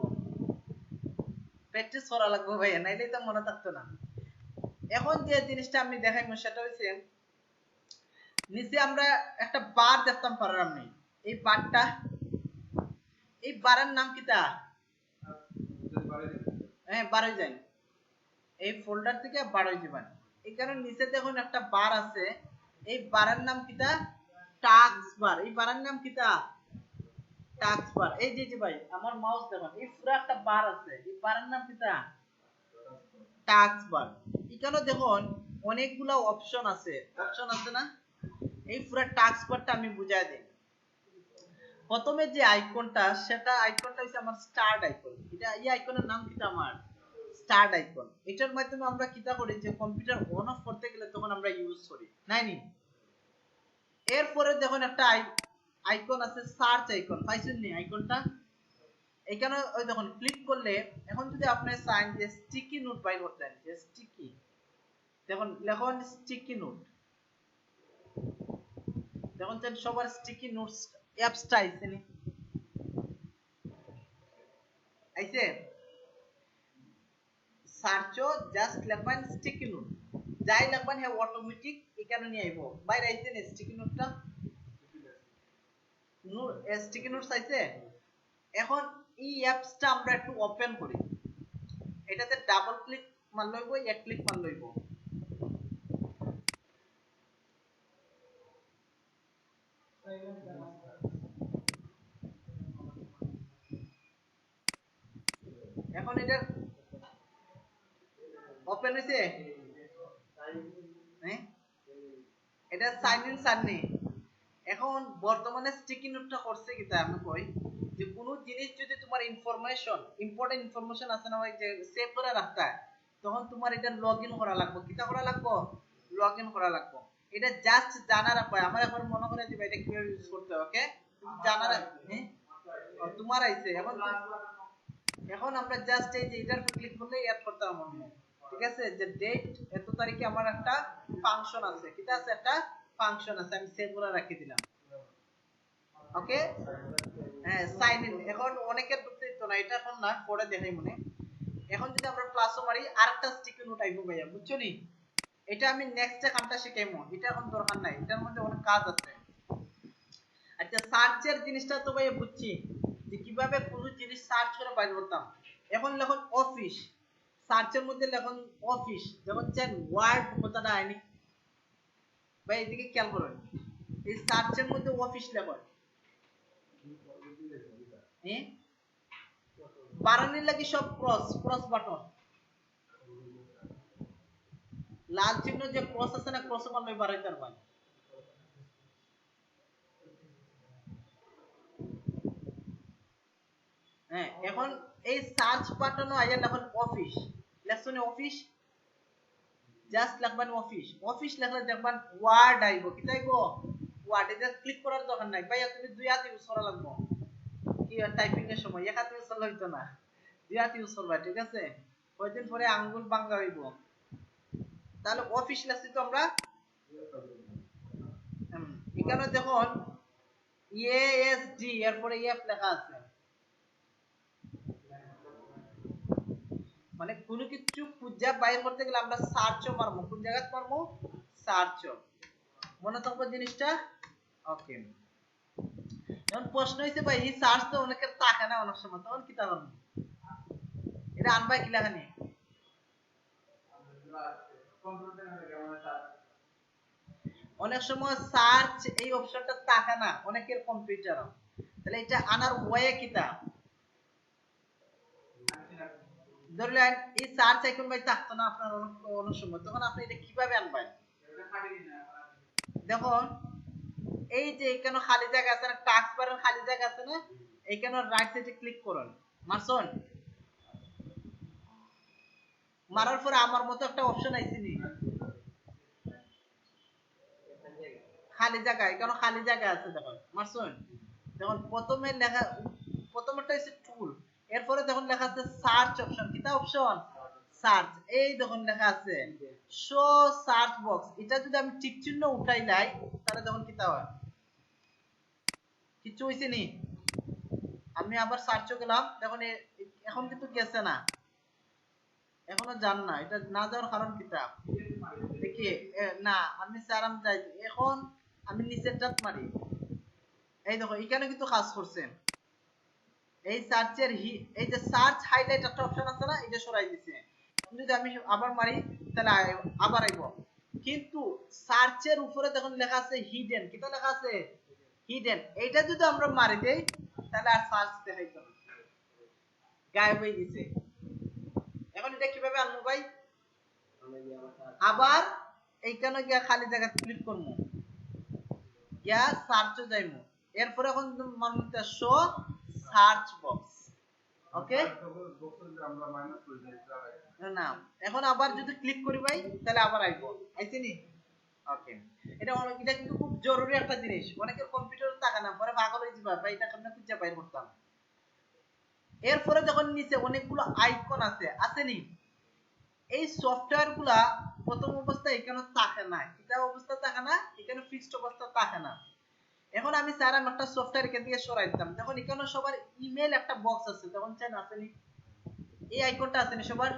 প্র্যাকটিস করা লাগবে ভাই, নাইলে তো মনে থাকতো না। এখন যে জিনিসটা আমি দেখাইবো সেটা হচ্ছে, নিচে আমরা একটা বার দেখতাম পারার আমি, এই বারটা, এই বারের নাম কিটা? হ্যাঁ, বারোই যায়, এই ফোল্ডার থেকে বারোই যাবেন। এই কারণে নিচে দেখুন একটা বার আছে, এই বারের নাম কিটা? টাস্ক বার। এই বারের নাম কিটা? টাস্ক বার। এই যে ভাই আমার মাউস দেখুন, এই পুরো একটা বার আছে, এই বারের নাম কিটা? টাস্ক বার। এখানে দেখুন অনেকগুলা অপশন আছে, অপশন আছে না? এই পুরো টাস্ক বারটা আমি বুঝাই দিই। প্রথমে যে আইকনটা, সেটা আইকনটা হচ্ছে আমার স্টার্ট আইকন। এটা এই আইকনের নাম কিটা? আমার স্টার্ট আইকন। এটার মাধ্যমে আমরা কিটা করি, যে কম্পিউটার অন অফ করতে গেলে তখন আমরা ইউজ করি, নাইনি? এরপরে দেখুন একটা আইকন আছে, সার্চ আইকন, পাইছেন নি আইকনটা? এখানে ওই দেখুন ক্লিক করলে, এখন যদি আপনি চান যে স্টিকি নোট বাই করতেন, যে স্টিকি, দেখুন লেখন স্টিকি নোট, দেখুন সবার স্টিকি নোটস অ্যাপসটা আইছে নি? আইছে? সার্চও জাস্ট লিখবেন স্টিকি নোট, যাই লিখবেন হ্যাঁ অটোমেটিক এখানে নিয়ে আইবো। বাইরে আইছে না স্টিকি নোটটা? স্টিকি নোটস আইছে। এখন এই অ্যাপসটা আমরা একটু ওপেন করি, এটাতে ডাবল ক্লিক মার লইব, এক ক্লিক মার লইব। এখন এটা ওপেন হইছে, হ্যাঁ এটা সাইন ইন সাননি। এখন বর্তমানে স্টিকি নোটটা করছে কিটা আমি কই, যে কোনো জিনিস যদি তোমার ইনফরমেশন, ইম্পর্টেন্ট ইনফরমেশন আছে না ওই যে সেভ করে রাখতা, তখন তোমার এটা লগইন করা লাগবে। কিটা করা লাগবে? লগইন করা লাগবে। এটা জাস্ট জানা রাখবে। আমার এখন মনে করে দিবা এটা কিভাবে ইউজ করতে হবে, ওকে? জানা রাখবে। তোমার আইছে। এখন আমরা জাস্ট এই যে এটার উপর ক্লিক করলে অ্যাড করতে হবে, ঠিক আছে? যে ডেট এত তারিখে আমার একটা ফাংশন আছে, কিটা আছে? একটা ফাংশন আছে, আমি সেভ করে রাখি দিলাম, ওকে? হ্যাঁ, সাইন ইন। এখন অনেকের ঢুকতে দিত না, এটা এখন না, পরে দেখাই মনে। এখন যদি আমরা প্লাসও মারি, আরেকটা স্টিকি নোট আইবো ভাইয়া, বুঝছো নি? এটা আমি নেক্সট কামটা শিখাইমু, এটা এখন দরকার নাই, এটার মধ্যে অনেক কাজ আছে। আচ্ছা, সার্চের জিনিসটা তো ভাইয়া বুঝছি, যে কিভাবে কোনো জিনিস সার্চ করে বাইর করতাম। এখন লেখুন অফিস, সার্চের মধ্যে লেখুন অফিস, যেমন চান ওয়ার্ড কথাটা আইনি, ভাই এদিকে খেয়াল করুন, এই সার্চের মধ্যে অফিস লেখা বাড়ানির লাগি সব ক্রস ক্রস বাটন, লাল চিহ্ন যে ক্রস আছে না, ক্রস মারলে বাড়াইতে পারবেন। হ্যাঁ, এখন এই সার্চ বাটনও আইয়া দেখুন অফিস লেখছেন, অফিস জাস্ট লিখবেন অফিস, অফিস লিখলে দেখবেন ওয়ার্ড আইবো, কি আইবো ওয়ার্ড। এটা ক্লিক করার দরকার নাই ভাই, তুমি দুই হাত ইউজ করা লাগবে কি টাইপিং এর সময়, এক হাত ইউজ করলে হইতো না, দুই হাত ইউজ করবা, ঠিক আছে? কয়দিন পরে আঙ্গুল ভাঙা হইব। তাহলে অফিস লিখছি তো আমরা, এখানে দেখুন এএসডি এরপরে এফ লেখা আছে, মানে কোনো কিছু খুঁজে বাইর করতে গেলে আমরা সার্চও মারবো, কোন জায়গায় মারবো, সার্চও। মনে থাকবে জিনিসটা? ওকে। এখন প্রশ্ন হইছে ভাই এই সার্চ তো অনেকের থাকে না অনেক সময়, তখন কি করব? এটা আনবাই কি লেখা নেই, অনেক সময় সার্চ এই অপশনটা থাকে না অনেকের কম্পিউটার, তাহলে এটা আনার ওয়ে কিটা, ধরলেন এই সার্চ আইকন ভাই থাকতো না আপনার অনেক সময়, তখন আপনি এটা কিভাবে আনবেন? দেখুন এই যে এখানে খালি জায়গা আছে না, টাস্ক বারের খালি জায়গা আছে না, এখানে রাইট সাইডে ক্লিক করুন, মারছুন, মারার পরে আমার মতো একটা অপশন আইছে নি খালি জায়গা, এখানে খালি জায়গা আছে দেখুন, মারছুন। দেখুন প্রথমে লেখা, প্রথমটা হচ্ছে টুল, এরপরে দেখুন লেখা আছে সার্চ অপশন, কিটা অপশন, সার্চ। এই দেখুন লেখা আছে শো সার্চ বক্স, এটা যদি আমি টিক চিহ্ন উঠাই লাই তাহলে দেখুন কিটা হয়, কিছু হইছে নি? আমি আবার সার্চও গেলাম, দেখুন এখন কিন্তু গেছে না, এখনো যান না, এটা না যাওয়ার কারণ কিটা দেখি, না আমি সারাম যাই, এখন আমি নিচের টাত মারি, এই দেখো এখানে কিন্তু কাজ করছে, এই সার্চের এই যে সার্চ হাইলাইট একটা অপশন আছে না, এটা সরাই দিছে, যদি আমি আবার মারি তাহলে আবার আইব, কিন্তু সার্চের উপরে দেখুন লেখা আছে হিডেন, কিটা লেখা আছে হিডেন, এইটা যদি আমরা মারি দেই তাহলে আর সার্চ দেখাইতো না, গায়েব হয়ে গেছে। এখন এটা কিভাবে আনবো ভাই? আবার এইখানে গিয়া খালি জায়গা ক্লিক করবো, গিয়া সার্চও যাইবো, এরপরে এখন মানতে শো সার্চ বক্স, ওকে না, এখন আবার যদি ক্লিক করি ভাই তাহলে আবার আইবো, আইছে নি? ওকে, এটা কিন্তু খুব জরুরি একটা জিনিস, অনেকের কম্পিউটার থাকে না, পরে পাগল হয়ে যাবে ভাই এটা কেমনে খুঁজে বাইর করতাম। এরপরে যখন নিচে অনেকগুলো আইকন আছে, আছে নি? এই সফটওয়্যার গুলা প্রথম অবস্থায় এখানে থাকে না, এটা অবস্থা থাকে না, এখানে ফিক্সড অবস্থা থাকে না। এখন আমি স্যার আমি একটা সফটওয়্যার এখান থেকে সরাই দিতাম, দেখুন এখানে সবার ইমেল একটা বক্স আছে, তখন চেন আসেনি, এই আইকনটা আসেনি সবার,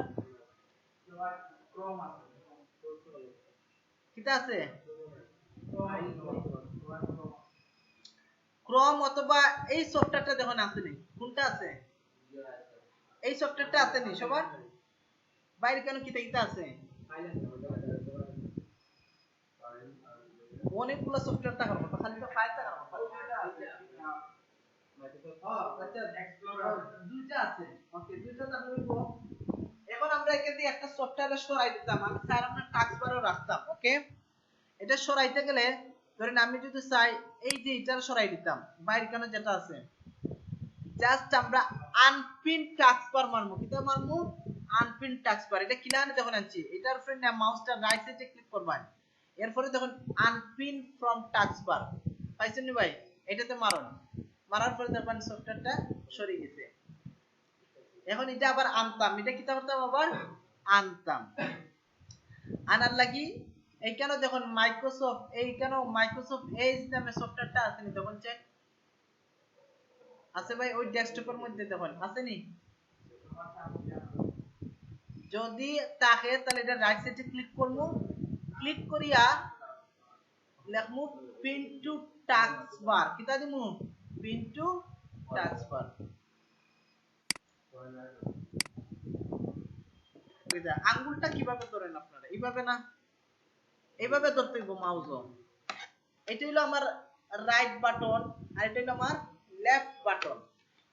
কিটা আছে ক্রোম অথবা এই সফটওয়্যারটা দেখুন আসেনি, কোনটা আছে, এই সফটওয়্যারটা আসেনি সবার, বাইরে কেন কিটা কিটা আছে, অনেকগুলো সফটওয়্যার থাকার কথা, খালি তো ফাইল থাকার কথা, দুইটা আছে, ওকে দুইটা থাকলে এখন আমরা এখান থেকে একটা সফটওয়্যার সরাই দিতাম, আমি স্যার আমরা টাস্ক বারও রাখতাম, ওকে। এটা সরাইতে গেলে ধরেন আমি যদি চাই এই যে এটা সরাই দিতাম, বাইরে কেন যেটা আছে, জাস্ট আমরা আনপিন টাস্ক বার মারমু, কিটা মারমু, আনপিন টাস্ক বার, এটা কিনা যখন আনছি এটার উপরে না মাউসটা রাইট সাইডে ক্লিক করবেন, এরপরে দেখুন আনপিন ফ্রম টাস্ক বার, পাইছেন নি ভাই, এটাতে মারুন, মারার পরে দেখবেন সফটওয়্যারটা সরে গেছে। এখন এটা আবার আনতাম, এটা কিটা করতাম, আবার আনতাম, আনার লাগি এইখানে দেখুন মাইক্রোসফট, এইখানে মাইক্রোসফট এজ নামে সফটওয়্যারটা আছে নি, দেখুন চেক আছে ভাই, ওই ডেস্কটপের মধ্যে দেখুন আছে নি, যদি থাকে তাহলে এটা রাইট সাইডে ক্লিক করব, ক্লিক করিয়া লিখমু পিন টু টাস্ক বার, কিটা দিমু পিন টু টাস্ক বার, আঙ্গুলটা কিভাবে ধরেন আপনারা, এইভাবে না, এইভাবে ধরতে হইব মাউসও। এটা হলো আমার রাইট বাটন আর এটা হলো আমার লেফট বাটন।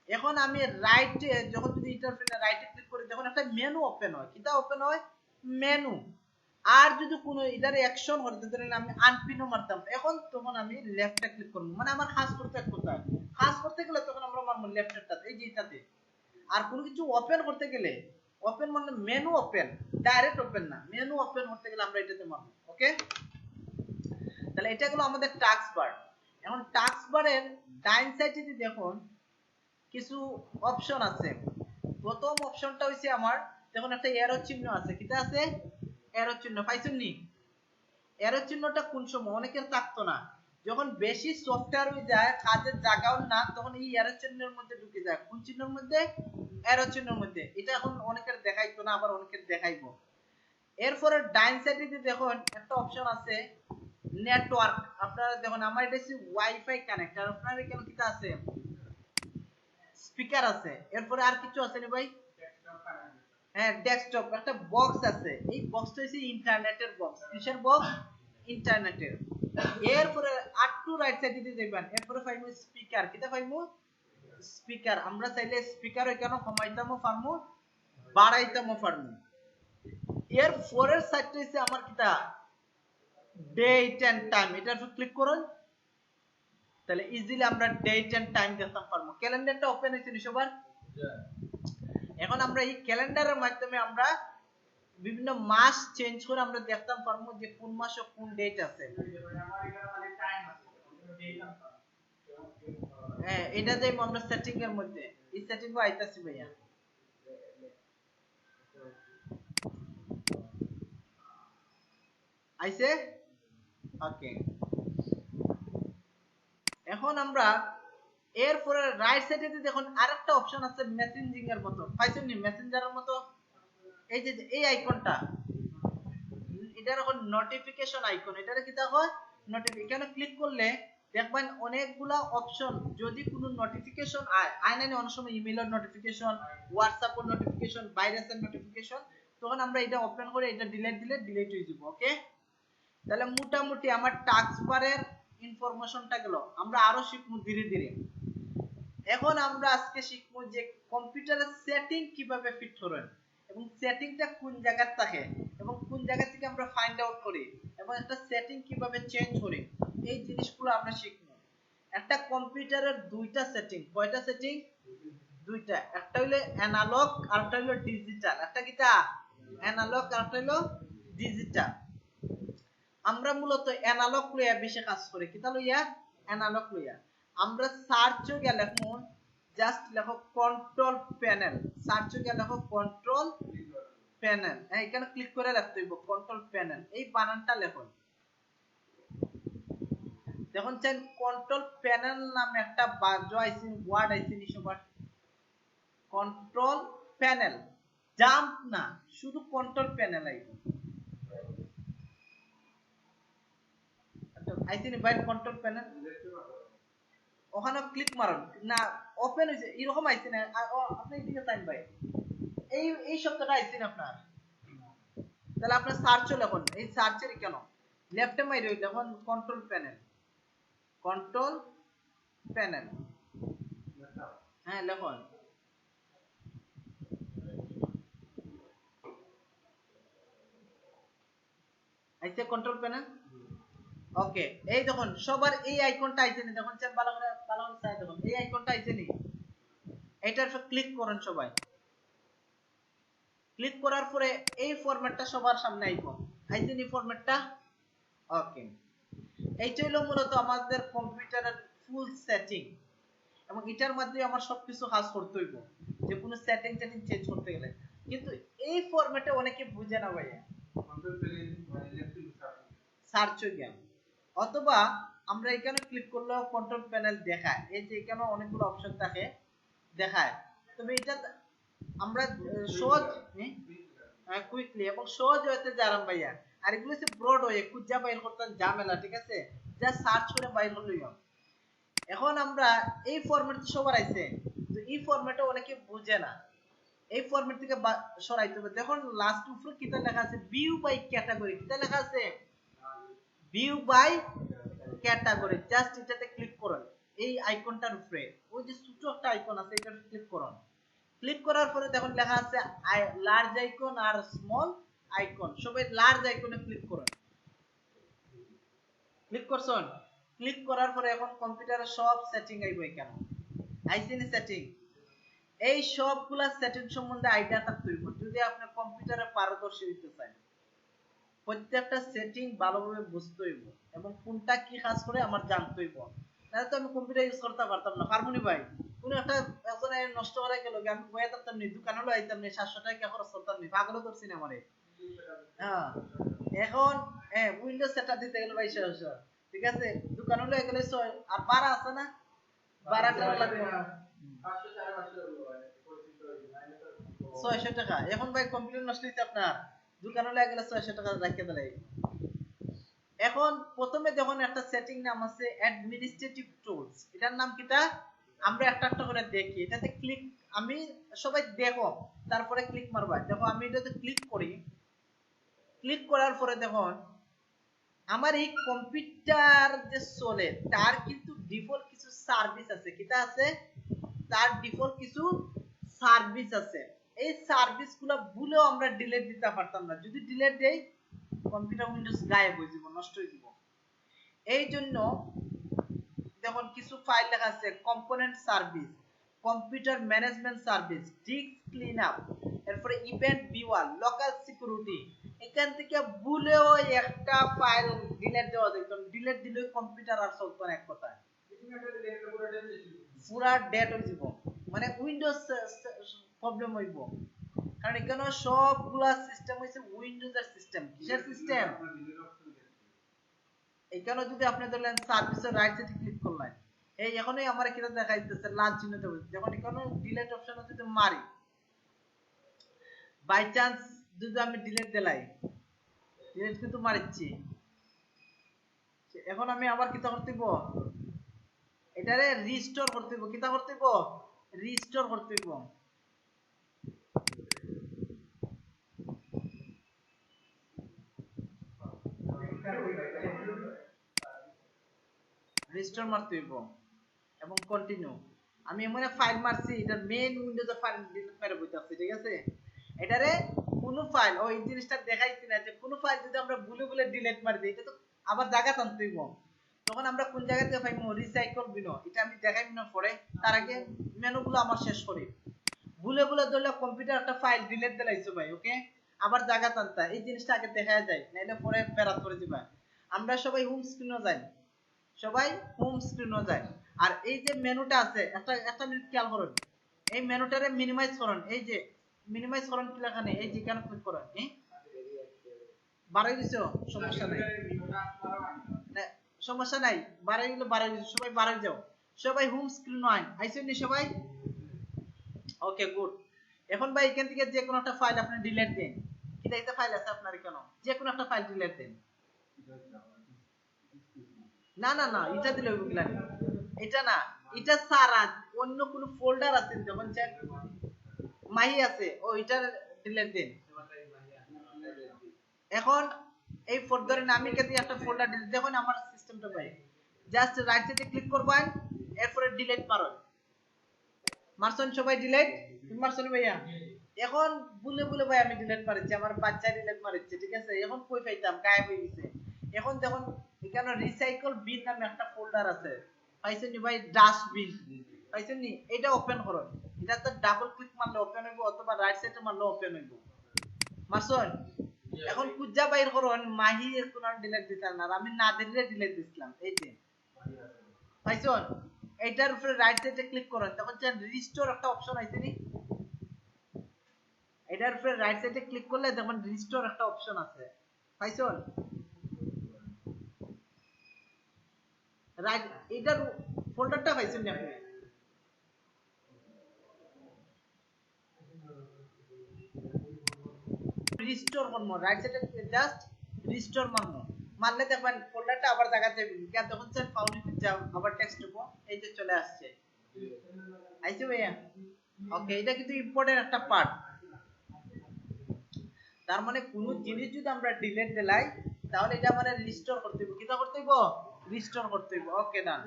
এখন আমি রাইটে যখন যদি ইন্টারফেসে রাইটে ক্লিক করি যখন একটা মেনু ওপেন হয়, কিটা ওপেন হয়? মেনু। আর যদি কোনো এটার অ্যাকশন করতে ধরেন আমি আনপিনও মারতাম, এখন তখন আমি লেফটে ক্লিক করব, মানে আমার খাস করতে কোথায় খাস করতে গেলে তখন আমরা মারবো লেফটেরটাতে, এই যে এটাতে। আর কোনো কিছু ওপেন করতে গেলে, ওপেন মানে মেনু ওপেন, ডাইরেক্ট ওপেন না, মেনু ওপেন করতে গেলে আমরা এটাতে মারবো। ওকে, তাহলে এটা হলো আমাদের টাস্ক বার। এখন টাস্ক বারের ডাইন সাইডে যদি দেখুন কিছু অপশন আছে। প্রথম অপশনটা হইছে আমার, দেখুন একটা এরো চিহ্ন আছে, কিটা আছে? এরো চিহ্ন পাইছেন নি? এরো চিহ্নটা কোন সময় অনেকের থাকতো না, যখন বেশি সফটওয়্যার হয়ে যায় কাজের জায়গাও না, তখন এই এরো চিহ্নের মধ্যে ঢুকে যায়। কোন চিহ্নের মধ্যে? এরো চিহ্নের মধ্যে। এটা এখন অনেকের দেখাইতো না, আবার অনেকের দেখাইবো। এরপরে ডাইন সাইডে যদি দেখুন একটা অপশন আছে নেটওয়ার্ক। আপনারা দেখুন আমার এটা হচ্ছে ওয়াইফাই কানেক্ট, আর আপনার এখানে কিটা আছে? স্পিকার আছে। এরপরে আর কিছু আছে না ভাই? হ্যাঁ, ডেস্কটপ একটা বক্স আছে। এই বক্সটা হচ্ছে ইন্টারনেটের বক্স। কিসের বক্স? ইন্টারনেটের। এরপরে আট টু রাইট সাইডে দিয়ে যাবেন, এরপরে পাইমু স্পিকার। কিটা পাইমু? স্পিকার। আমরা চাইলে স্পিকার এখানে কমাইতামও পারমু, বাড়াইতামও পারমু। এর পরের সাইডটা হচ্ছে আমার কিটা? Date and time. এটার উপর ক্লিক করুন, তাহলে ইজিলি আমরা ডেট এন্ড টাইম দেখতে পারবো। ক্যালেন্ডারটা ওপেন হয়েছে সবার? এখন আমরা এই ক্যালেন্ডারের মাধ্যমে আমরা বিভিন্ন মাস চেঞ্জ করে আমরা দেখতে পারবো যে কোন মাসে কোন ডেট আছে। হ্যাঁ, এটা যাই আমরা সেটিং এর মধ্যে, এই সেটিং এ আইতাছি ভাইয়া। আইছে? ওকে, এখন আমরা এরপরে রাইট সাইডে দেখুন আরেকটা অপশন আছে মেসেঞ্জিং এর মতো, পাইছেন নি? মেসেঞ্জারের মতো এই যে এই আইকনটা, এটা এখন নোটিফিকেশন আইকন। এটারে কি দেখো নোটিফিকেশন ক্লিক করলে দেখবেন অনেকগুলা অপশন। যদি কোনো নোটিফিকেশন আয় না, অনেক সময় ইমেইলের নোটিফিকেশন, হোয়াটসঅ্যাপের নোটিফিকেশন, ভাইরাসের নোটিফিকেশন, তখন আমরা এটা ওপেন করে এটা ডিলিট দিলে ডিলিট হয়ে যাবে। ওকে, তাহলে মোটামুটি আমার টাস্ক বারের ইনফরমেশনটা গেল। আমরা আরো শিখবো ধীরে ধীরে। এখন আমরা আজকে শিখবো যে কম্পিউটারের সেটিং কিভাবে ফিট করেন এবং সেটিংটা কোন জায়গায় থাকে এবং কোন জায়গা থেকে আমরা ফাইন্ড আউট করি এবং একটা সেটিং কিভাবে চেঞ্জ করি, এই জিনিসগুলো আমরা শিখবো। একটা কম্পিউটারের দুইটা সেটিং, কয়টা সেটিং? দুইটা। একটা হলো অ্যানালগ আর একটা হলো ডিজিটাল। একটা কিটা? অ্যানালগ আর একটা হলো ডিজিটাল। আমরা মূলত অ্যানালগ লইয়া বেশি কাজ করি। কিটা লইয়া? অ্যানালগ লইয়া। আমরা সার্চও গিয়ে লেখো, জাস্ট লেখো কন্ট্রোল প্যানেল। সার্চও গিয়ে লেখো কন্ট্রোল প্যানেল। হ্যাঁ, এখানে ক্লিক করে রাখতে হইব কন্ট্রোল প্যানেল, এই বানানটা লেখুন। দেখুন চাই কন্ট্রোল প্যানেল নামে একটা বাজো আইসি ওয়ার্ড আইসি নিশোবার। কন্ট্রোল প্যানেল, জাম্প না, শুধু কন্ট্রোল প্যানেল আইব। আইসি নি ভাই কন্ট্রোল প্যানেল, ওখানে ক্লিক মারুন না, ওপেন হইছে এরকম আইছে না। আপনি এদিকে চাইন ভাই, এই শব্দটা আইছে না আপনার, তাহলে আপনার সার্চও লেখুন। এই সার্চের কেন লেফটে মাইরে দেখুন কন্ট্রোল প্যানেল, কন্ট্রোল প্যানেল। হ্যাঁ লেখুন, আইছে কন্ট্রোল প্যানেল। ওকে, এই দেখুন সবার এই আইকনটা আইছে নি? দেখুন ভালো করে চাই, দেখুন এই আইকনটা আইছে নি? এটার উপর ক্লিক করুন সবাই। ক্লিক করার পরে এই ফরম্যাটটা সবার সামনে আইব, আইছে নি ফরম্যাটটা? ওকে, এইটা হলো মূলত আমাদের কম্পিউটারের ফুল সেটিং এবং এটার মাধ্যমে আমার সবকিছু কাজ করতে হইব, যে কোনো সেটিং চেঞ্জ করতে গেলে। কিন্তু এই ফরম্যাটে অনেকে বুঝে না ভাইয়া, সার্চ গেম অথবা আমরা এখানে ক্লিক করলে কন্ট্রোল প্যানেল দেখায়। এই যে এখানে অনেকগুলো অপশন থাকে দেখায়, তবে এটা আমরা সহজ কুইকলি এবং সহজ হইতে জারাম ভাইয়া। আর এগুলো হচ্ছে ব্রড ওয়ে, খুঁজা বাইর করতে ঝামেলা, ঠিক আছে? যা সার্চ করে বাইর হলেই হবে। এখন আমরা এই ফরম্যাট সবার আইছে, তো এই ফরম্যাটে অনেকে বুঝে না, এই ফরম্যাট থেকে সরাইতে হবে। দেখুন লাস্ট উপরে কিটা লেখা আছে, ভিউ বাই ক্যাটাগরি। কিটা লেখা আছে? ভিউ বাই ক্যাটাগরি, জাস্ট এটাতে ক্লিক করুন, এই আইকনটার উপরে ওই যে ছোট একটা আইকন আছে এটাতে ক্লিক করুন। ক্লিক করার পরে দেখুন লেখা আছে লার্জ আইকন আর স্মল আইকন, সবাই লার্জ আইকনে ক্লিক করুন। ক্লিক করছেন, ক্লিক করার পরে এখন কম্পিউটারে সব সেটিং আইব, এখানে আইসিনি সেটিং, এই সবগুলা সেটিং সম্বন্ধে আইডিয়া থাকতে হইব যদি আপনি কম্পিউটারে পারদর্শী হইতে চান। প্রত্যেকটা সেটিং ভালোভাবে বুঝতে হইব এবং কোনটা কি কাজ করে আমার জানতে হইব, তাহলে তো আমি কম্পিউটার ইউজ করতে পারতাম না। হারমোনি ভাই কোন একটা একজনে নষ্ট করে গেল, আমি বইয়া থাকতাম নি, দোকানে হলো আইতাম নি, 700 টাকা খরচ করতাম নি, পাগল করছি না আমারে। হ্যাঁ এখন উইন্ডোজ সেটআপ দিতে গেলে ভাই 600, ঠিক আছে, দোকানে হলো গেলে 6, আর ভাড়া আছে না, ভাড়াটা লাগবে 600 টাকা। এখন ভাই কম্পিউটার নষ্ট হইছে আপনার, দোকানে হলো গেলে 600 টাকা রাখিয়ে দিলে। এখন প্রথমে যখন একটা সেটিং নাম আছে অ্যাডমিনিস্ট্রেটিভ টুলস, এটার নাম কিটা আমরা একটা একটা করে দেখি। এটাতে ক্লিক, আমি সবাই দেখো তারপরে ক্লিক মারবা। দেখো আমি এটাতে ক্লিক করি, ক্লিক করার পরে দেখুন আমার এই কম্পিউটার যে চলে তার কিন্তু ডিফল্ট কিছু সার্ভিস আছে, কিটা আছে, তার ডিফল্ট কিছু সার্ভিস আছে। এই সার্ভিসগুলো ভুলেও আমরা ডিলিট দিতে পারতাম না, যদি ডিলিট দেই কম্পিউটার উইন্ডোজ গায়েব হয়ে যাব, নষ্ট হয়ে যাব। এই জন্য দেখুন কিছু ফাইল লেখা আছে component service, computer management service, disk clean up, এরপরে ইভেন্ট ভিউয়ার, লোকাল সিকিউরিটি। এখান থেকে ভুলেও একটা ফাইল ডিলিট দেওয়া যেত, ডিলিট দিলে কম্পিউটার আর চলতো না, এক কথায় পুরা ডেট হয়ে যাব, মানে উইন্ডোজ প্রবলেম হইব। কারণ এখানে সবগুলা সিস্টেম হইছে উইন্ডোজের সিস্টেম। কিসের সিস্টেম? এখানে যদি আপনি ধরলেন সার্ভিসের রাইট সাইডে ক্লিক করলেন, এই এখনই আমার কিটা দেখাইতেছে লাল চিহ্নটা, যখন এখানে ডিলিট অপশনে যদি মারি, বাই চান্স যদি আমি ডিলিট দিলাই, ডিলিট কিন্তু মারিচ্ছি, এখন আমি আবার কিটা করতে হইব, এটারে রিস্টোর করতে হইব। কিটা করতে হইব? রিস্টোর করতে হইব। রিস্টোর মারতে হইব এবং কন্টিনিউ। আমি এমন একটা ফাইল মারছি, এটা মেইন উইন্ডোজে ফাইল ডিলিট করে বইতাছে, ঠিক আছে। এটারে কোন ফাইল, ওই জিনিসটা দেখাইছি না যে কোন ফাইল যদি আমরা ভুলে ভুলে ডিলিট মারি দেই, এটা তো আবার জায়গা টানতে হইব। তখন আমরা কোন জায়গা থেকে পাইবো? রিসাইকেল বিনো, এটা আমি দেখাইব না পরে, তার আগে মেনুগুলো আমার শেষ করি। ভুলে ভুলে ধরলে কম্পিউটার একটা ফাইল ডিলিট দিলাইছো ভাই, ওকে, আবার জায়গা টানতা, এই জিনিসটা আগে দেখা যায়, নাইলে পরে বেরাত করে দিবা। আমরা সবাই হোম স্ক্রিনে যাই, সবাই হোম স্ক্রিনে যায়, আর এই যে মেনুটা আছে, একটা মিনিট খেয়াল করুন, এই মেনুটারে মিনিমাইজ করুন, এই যে মিনিমাইজ করুন কি লেখা নেই, এই যে কেন ক্লিক করুন, বাড়াই দিছো, সমস্যা নাই, সমস্যা নাই, বাড়াই দিলে বাড়াই দিছো, সবাই বাড়াই যাও, সবাই হোম স্ক্রিন আইছেন নি সবাই? Okay good. এখন ভাই এখান থেকে যে কোনো একটা ফাইল আপনি ডিলিট দেন, কি একটা ফাইল আছে আপনার এখানে, যে কোনো একটা ফাইল ডিলিট দেন। না না না, এটা দিলে ওইগুলা না, এটা না, এটা সারা অন্য কোন ফোল্ডার আছে, যখন চেক মাহি আছে, ও এটা ডিলিট দেন। এখন এই ফোল্ডারের নামে কেটে একটা ফোল্ডার ডিলিট, দেখুন আমার সিস্টেমটা ভাই, জাস্ট রাইট সাইডে ক্লিক করবেন, এরপরে ডিলিট মারুন। মারছন সবাই ডিলিট? তুমি মারছন ভাইয়া? এখন ভুলে ভুলে ভাই আমি ডিলিট মারিছি, আমার বাচ্চা ডিলিট মারিছে, ঠিক আছে, এখন কই পাইতাম, গায়েব হয়ে গেছে। এখন দেখুন এখানে রিসাইকেল বিন নামে একটা ফোল্ডার আছে, পাইছেন নি ভাই? ডাস্টবিন পাইছেন নি? এটা ওপেন করুন, এটা তো ডাবল ক্লিক মারলে ওপেন হইব, অথবা রাইট সাইডে মারলে ওপেন হইব। মারছন? এখন কুজ্জা বাইর করুন, মাহি এর কোন ডিলিট দিতাম না, আর আমি না দিলে ডিলিট দিছিলাম, এই যে পাইছন? এইটার উপরে রাইট সাইডে ক্লিক করুন, তখন যে রিস্টোর একটা অপশন আইছে নি, এটার উপরে রাইট সাইডে ক্লিক করলে দেখুন রিস্টোর একটা অপশন আছে, পাইছন? রাইট, এটার ফোল্ডারটা পাইছেন নি আপনি? রিস্টোর করবো, রাইট সাইডে জাস্ট রিস্টোর মারবো, মারলে দেখবেন ফোল্ডারটা আবার জায়গা যাবে, কেন তখন স্যার ফাউন্ড যাও, আবার টেক্সট দেবো, এই যে চলে আসছে, আইছে ভাইয়া? ওকে, এটা কিন্তু ইম্পর্টেন্ট একটা পার্ট। তার মানে কোন জিনিস যদি আমরা ডিলিট দিলাই, তাহলে এটা মানে রিস্টোর করতে হইব কিটা করতে হইব রিস্টোর করতে হইব ওকে ডান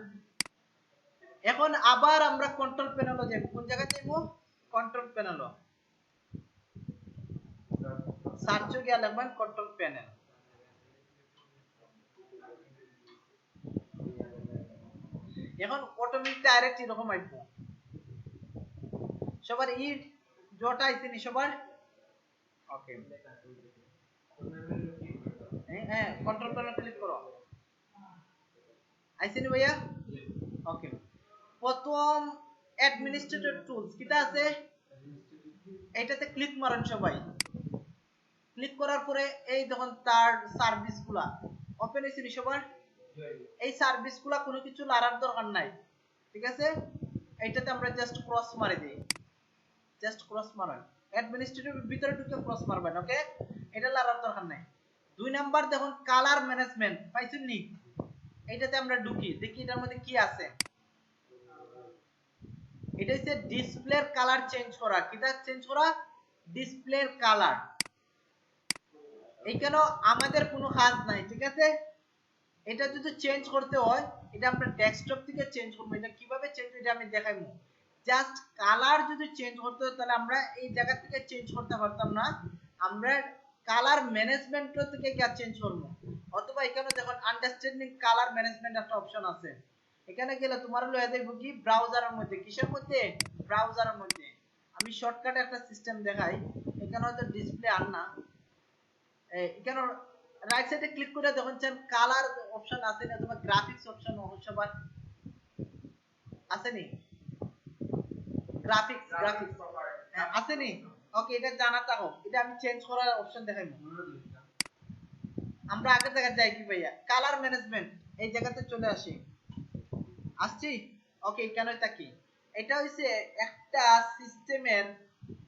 এখন আবার আমরা কন্ট্রোল প্যানেলে যাই কোন জায়গায় যাইব কন্ট্রোল প্যানেল সার্চে গিয়ে লিখবেন কন্ট্রোল প্যানেল এখন অটোমেটিক ডাইরেক্ট এরকম আইব সবার এই জটা আইছে নি সবার ওকে হ্যাঁ কন্ট্রোল প্যানেল ক্লিক করো আইছে নি ভাইয়া ওকে প্রথম অ্যাডমিনিস্ট্রেটর টুলস কিটা আছে এইটাতে ক্লিক মারেন সবাই ক্লিক করার পরে এই দেখুন তার সার্ভিসগুলা ওপেন হইছে নি সবার এই সার্ভিসগুলা কোনো কিছু লারার দরকার নাই ঠিক আছে এইটাতে আমরা জাস্ট ক্রস মারি দেই জাস্ট ক্রস মারেন অ্যাডমিনিস্ট্রেটর ভিতরে ঢুকে ক্রস মারবেন ওকে এটা লারার দরকার নাই দুই নাম্বার দেখুন কালার ম্যানেজমেন্ট পাইছেন নি এইটাতে আমরা ঢুকি দেখি এটার মধ্যে কি আছে এটা হচ্ছে ডিসপ্লের কালার চেঞ্জ করা কিটা চেঞ্জ করা ডিসপ্লের কালার এইখানে আমাদের কোনো কাজ নাই ঠিক আছে এটা যদি চেঞ্জ করতে হয় এটা আমরা ডেস্কটপ থেকে চেঞ্জ করব এটা কিভাবে চেঞ্জ এটা আমি দেখাইবো জাস্ট কালার যদি চেঞ্জ করতে হয় তাহলে আমরা এই জায়গা থেকে চেঞ্জ করতে পারতাম না আমরা কালার ম্যানেজমেন্ট থেকে কি চেঞ্জ করব অথবা এখানে দেখুন আন্ডারস্ট্যান্ডিং কালার ম্যানেজমেন্ট একটা অপশন আছে এখানে গেলে তোমার লয়ে দেখব কি ব্রাউজারের মধ্যে কিসের মধ্যে ব্রাউজারের মধ্যে আমি শর্টকাটে একটা সিস্টেম দেখাই এখানে হয়তো ডিসপ্লে আর না এখানে রাইট সাইডে ক্লিক করে দেখুন চান কালার অপশন আছে না অথবা গ্রাফিক্স অপশন সবার আছে নি গ্রাফিক্স আছে নি ওকে এটা জানা থাকো এটা আমি চেঞ্জ করার অপশন দেখাইবো আমরা আগে দেখা যাই কি ভাইয়া কালার ম্যানেজমেন্ট এই জায়গাতে চলে আসি আসছি ওকে কেন এটা কি এটা হইছে একটা সিস্টেমের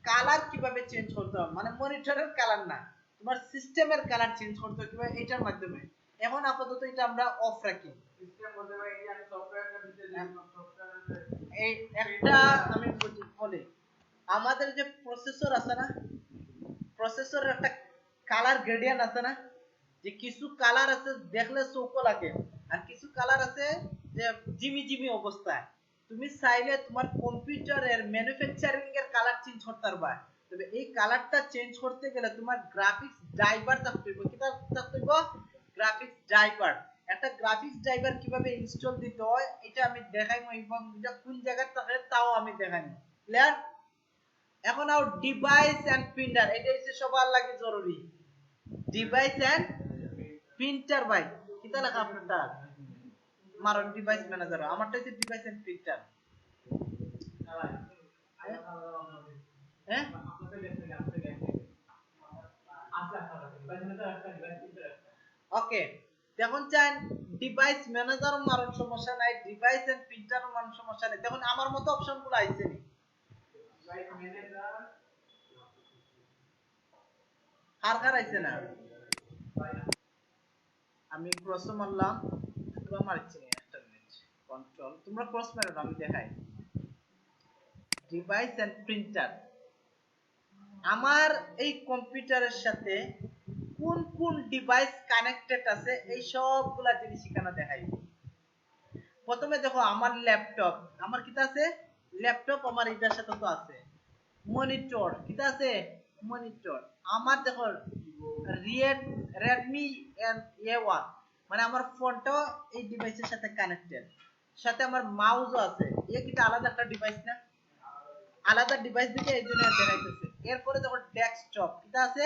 কালার কিভাবে চেঞ্জ করতে হবে মানে মনিটরের কালার না তোমার সিস্টেমের কালার চেঞ্জ করতে হবে কিভাবে এটার মাধ্যমে এখন আপাতত এটা আমরা অফ রাখি সিস্টেম বলতে ভাই এই আমি সফটওয়্যারটা দিতে যাই সফটওয়্যার এই একটা আমি বলি আমাদের যে প্রসেসর আছে না প্রসেসরের একটা কালার গ্রেডিয়েন্ট আছে না যে কিছু কালার আছে দেখলে চৌকো লাগে আর কিছু কালার আছে যে জিমি জিমি অবস্থায় তুমি চাইলে তোমার কম্পিউটারের ম্যানুফ্যাকচারিং এর কালার চেঞ্জ করতে পারবা তবে এই কালারটা চেঞ্জ করতে গেলে তোমার গ্রাফিক্স ড্রাইভার থাকতে হবে কি থাকতে হবে গ্রাফিক্স ড্রাইভার একটা গ্রাফিক্স ড্রাইভার কিভাবে ইনস্টল দিতে হয় এটা আমি দেখাইবো এবং এটা কোন জায়গায় থাকে তাও আমি দেখাইবো ক্লিয়ার এখন আও ডিভাইস এন্ড প্রিন্টার এটা হচ্ছে সবার লাগে জরুরি ডিভাইস এন্ড প্রিন্টার ভাই কিটা লেখা আপনারটা মারন ডিভাইস ম্যানেজার আমারটা হচ্ছে ডিভাইস এন্ড প্রিন্টার হ্যাঁ ওকে দেখুন চান ডিভাইস ম্যানেজার মারন সমস্যা নাই ডিভাইস এন্ড প্রিন্টার মারন সমস্যা নাই দেখুন আমার মতো অপশনগুলো আইছে নি ডিভাইস ম্যানেজার কার আইছে না আমি ক্রস মারলাম তোমরা মারছি একটা মিনিট কন্ট্রোল তোমরা ক্রস মারো আমি দেখাই ডিভাইস এন্ড প্রিন্টার আমার এই কম্পিউটারের সাথে কোন কোন ডিভাইস কানেক্টেড আছে এই সবগুলা জিনিস এখানে দেখাইব প্রথমে দেখো আমার ল্যাপটপ আমার কিটা আছে ল্যাপটপ আমার এটার সাথে তো আছে মনিটর কিটা আছে মনিটর আমার দেখো Redmi A1 মানে আমার ফোনটাও এই ডিভাইসের সাথে কানেক্টেড সাথে আমার মাউসও আছে এই কিটা আলাদা একটা ডিভাইস না আলাদা ডিভাইস দিকে এইজন্য দেখাইতেছে এরপরে দেখো ডেস্কটপ কিটা আছে